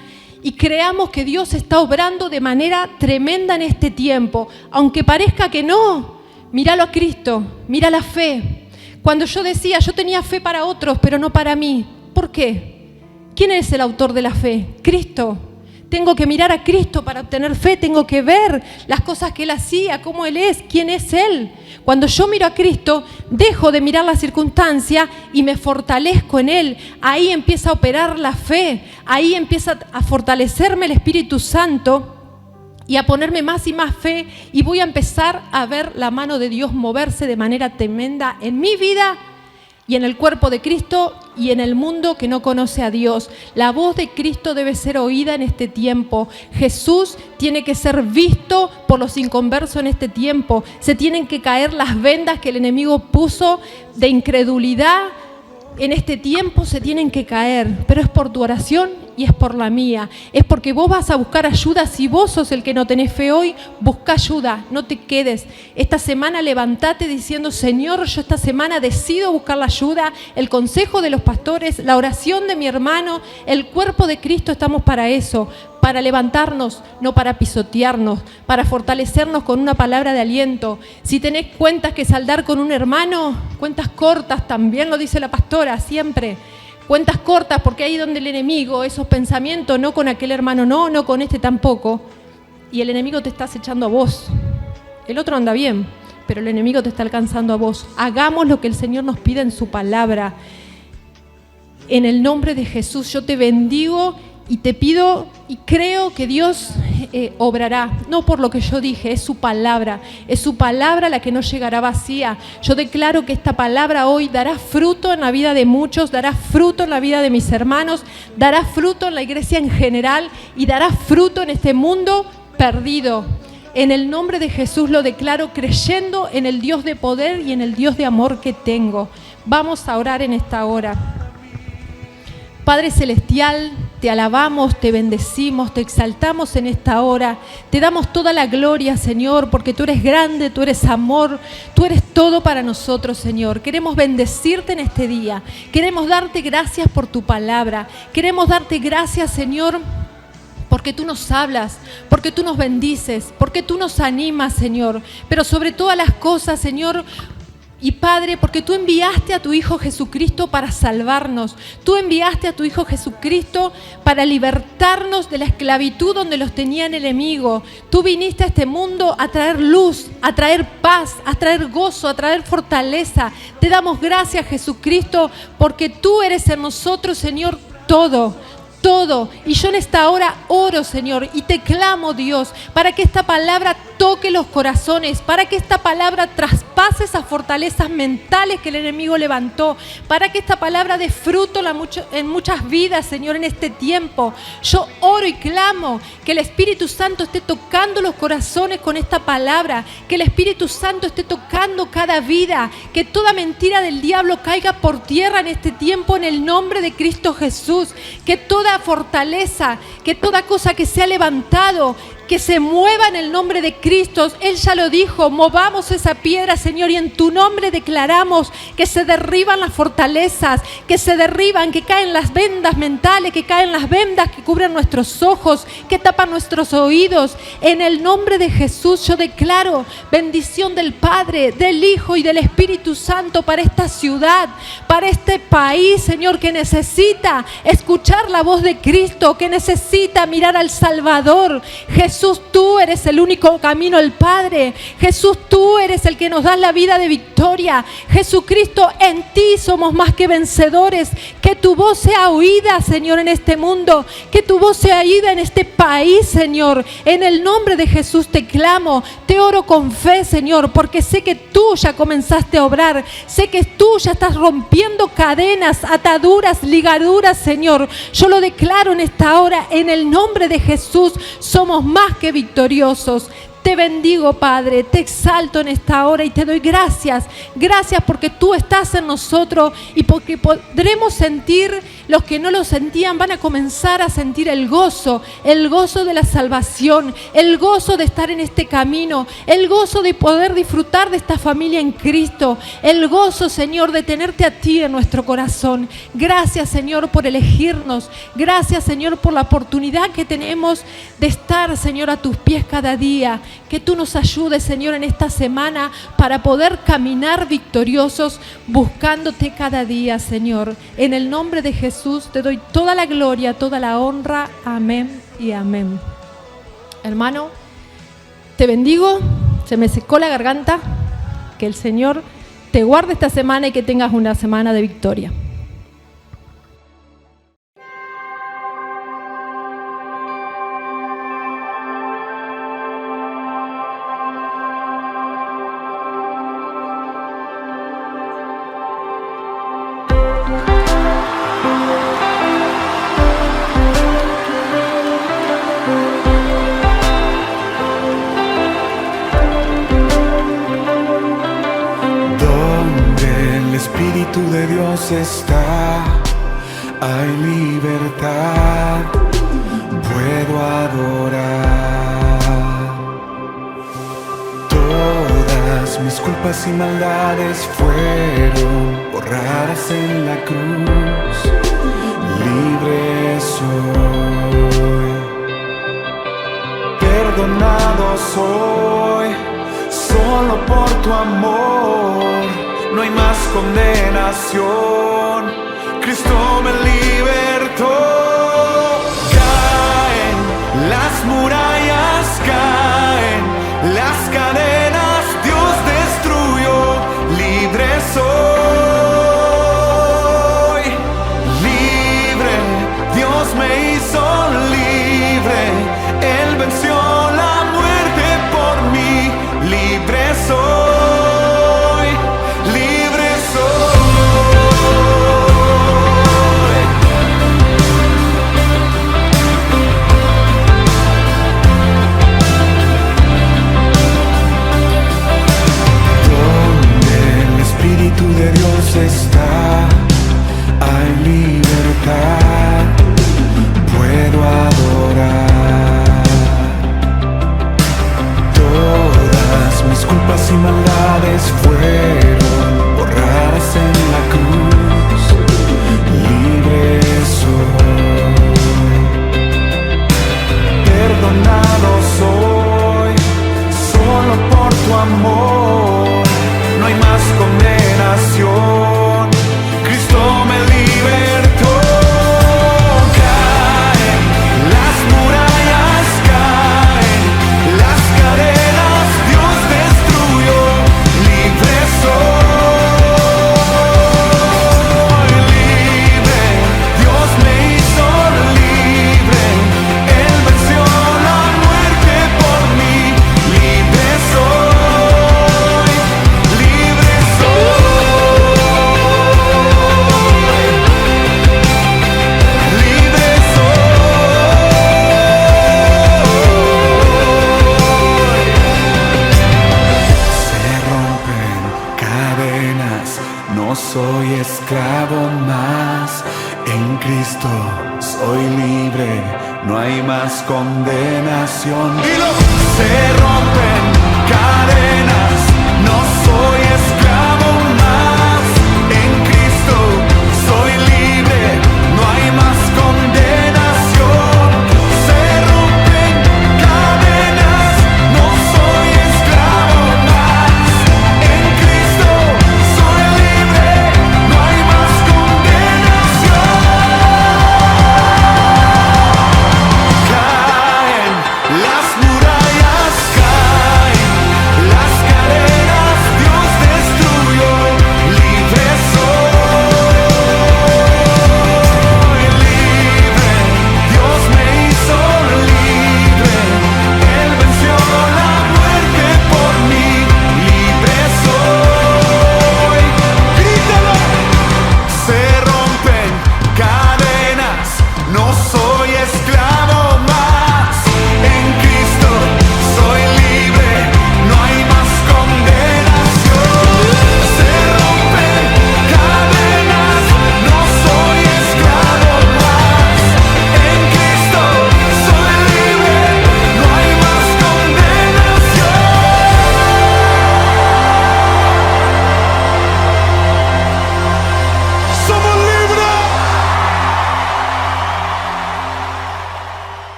y creamos que Dios está obrando de manera tremenda en este tiempo. Aunque parezca que no, míralo a Cristo, mira la fe. Cuando yo decía, yo tenía fe para otros, pero no para mí. ¿Por qué? ¿Quién es el autor de la fe? Cristo. Tengo que mirar a Cristo para obtener fe, tengo que ver las cosas que Él hacía, cómo Él es, quién es Él. Cuando yo miro a Cristo, dejo de mirar la circunstancia y me fortalezco en Él. Ahí empieza a operar la fe, ahí empieza a fortalecerme el Espíritu Santo y a ponerme más y más fe, y voy a empezar a ver la mano de Dios moverse de manera tremenda en mi vida y en el cuerpo de Cristo y en el mundo que no conoce a Dios. La voz de Cristo debe ser oída en este tiempo. Jesús tiene que ser visto por los inconversos en este tiempo. Se tienen que caer las vendas que el enemigo puso de incredulidad. En este tiempo se tienen que caer, pero es por tu oración y es por la mía. Es porque vos vas a buscar ayuda. Si vos sos el que no tenés fe hoy, busca ayuda, no te quedes. Esta semana levantate diciendo, Señor, yo esta semana decido buscar la ayuda, el consejo de los pastores, la oración de mi hermano, el cuerpo de Cristo. Estamos para eso, para levantarnos, no para pisotearnos, para fortalecernos con una palabra de aliento. Si tenés cuentas que saldar con un hermano, cuentas cortas, también lo dice la pastora siempre. Cuentas cortas, porque ahí donde el enemigo, esos pensamientos, no con aquel hermano, no con este tampoco, y el enemigo te está acechando a vos. El otro anda bien, pero el enemigo te está alcanzando a vos. Hagamos lo que el Señor nos pide en su palabra. En el nombre de Jesús yo te bendigo y te pido y creo que Dios obrará, no por lo que yo dije, es su palabra la que no llegará vacía. Yo declaro que esta palabra hoy dará fruto en la vida de muchos, dará fruto en la vida de mis hermanos, dará fruto en la iglesia en general y dará fruto en este mundo perdido. En el nombre de Jesús lo declaro, creyendo en el Dios de poder y en el Dios de amor que tengo. Vamos a orar en esta hora. Padre Celestial, te alabamos, te bendecimos, te exaltamos en esta hora. Te damos toda la gloria, Señor, porque tú eres grande, tú eres amor, tú eres todo para nosotros, Señor. Queremos bendecirte en este día. Queremos darte gracias por tu palabra. Queremos darte gracias, Señor, porque tú nos hablas, porque tú nos bendices, porque tú nos animas, Señor. Pero sobre todas las cosas, Señor, y Padre, porque tú enviaste a tu Hijo Jesucristo para salvarnos. Tú enviaste a tu Hijo Jesucristo para libertarnos de la esclavitud donde los tenía el enemigo. Tú viniste a este mundo a traer luz, a traer paz, a traer gozo, a traer fortaleza. Te damos gracias, Jesucristo, porque tú eres en nosotros, Señor, todo. Y yo en esta hora oro, Señor, y te clamo, Dios, para que esta palabra toque los corazones, para que esta palabra traspase esas fortalezas mentales que el enemigo levantó, para que esta palabra dé fruto en muchas vidas, Señor, en este tiempo. Yo oro y clamo que el Espíritu Santo esté tocando los corazones con esta palabra, que el Espíritu Santo esté tocando cada vida, que toda mentira del diablo caiga por tierra en este tiempo en el nombre de Cristo Jesús, que toda fortaleza, que toda cosa que se ha levantado, que se mueva en el nombre de Cristo. Él ya lo dijo, movamos esa piedra, Señor, y en tu nombre declaramos que se derriban las fortalezas, que se derriban, que caen las vendas mentales, que caen las vendas que cubren nuestros ojos, que tapan nuestros oídos. En el nombre de Jesús yo declaro bendición del Padre, del Hijo y del Espíritu Santo para esta ciudad, para este país, Señor, que necesita escuchar la voz de Cristo, que necesita mirar al Salvador. Jesús Jesús, tú eres el único camino al Padre. Jesús, tú eres el que nos da la vida de victoria. Jesucristo, en ti somos más que vencedores. Que tu voz sea oída, Señor, en este mundo. Que tu voz sea oída en este país, Señor. En el nombre de Jesús te clamo, te oro con fe, Señor, porque sé que tú ya comenzaste a obrar. Sé que tú ya estás rompiendo cadenas, ataduras, ligaduras, Señor. Yo lo declaro en esta hora, en el nombre de Jesús, somos más que victoriosos. Te bendigo, Padre, te exalto en esta hora y te doy gracias. Gracias porque tú estás en nosotros y porque podremos sentir, los que no lo sentían van a comenzar a sentir el gozo de la salvación, el gozo de estar en este camino, el gozo de poder disfrutar de esta familia en Cristo, el gozo, Señor, de tenerte a ti en nuestro corazón. Gracias, Señor, por elegirnos. Gracias, Señor, por la oportunidad que tenemos de estar, Señor, a tus pies cada día. Que tú nos ayudes, Señor, en esta semana para poder caminar victoriosos buscándote cada día, Señor. En el nombre de Jesús te doy toda la gloria, toda la honra. Amén y amén. Hermano, te bendigo. Se me secó la garganta. Que el Señor te guarde esta semana y que tengas una semana de victoria. De Dios está, hay libertad, puedo adorar. Todas mis culpas y maldades fueron borradas en la cruz, libre soy, perdonado soy, solo por tu amor. No hay más condenación, Cristo me libertó. Caen las murallas, caen las cadenas, Dios destruyó, libre soy, libre, Dios me hizo libre, Él venció la muerte por mí, libre soy. De Dios está, hay libertad, puedo adorar. Todas mis culpas y maldades fueron borradas en la cruz, libre soy, perdonado soy, solo por tu amor. No hay más condenación, Cristo me libertó. Caen las murallas, caen las cadenas, Dios destruyó, libre soy, libre, Dios me hizo libre, Él venció la muerte por mí, libre soy. Soy esclavo más, en Cristo soy libre, no hay más condenación. Se rompen cadenas.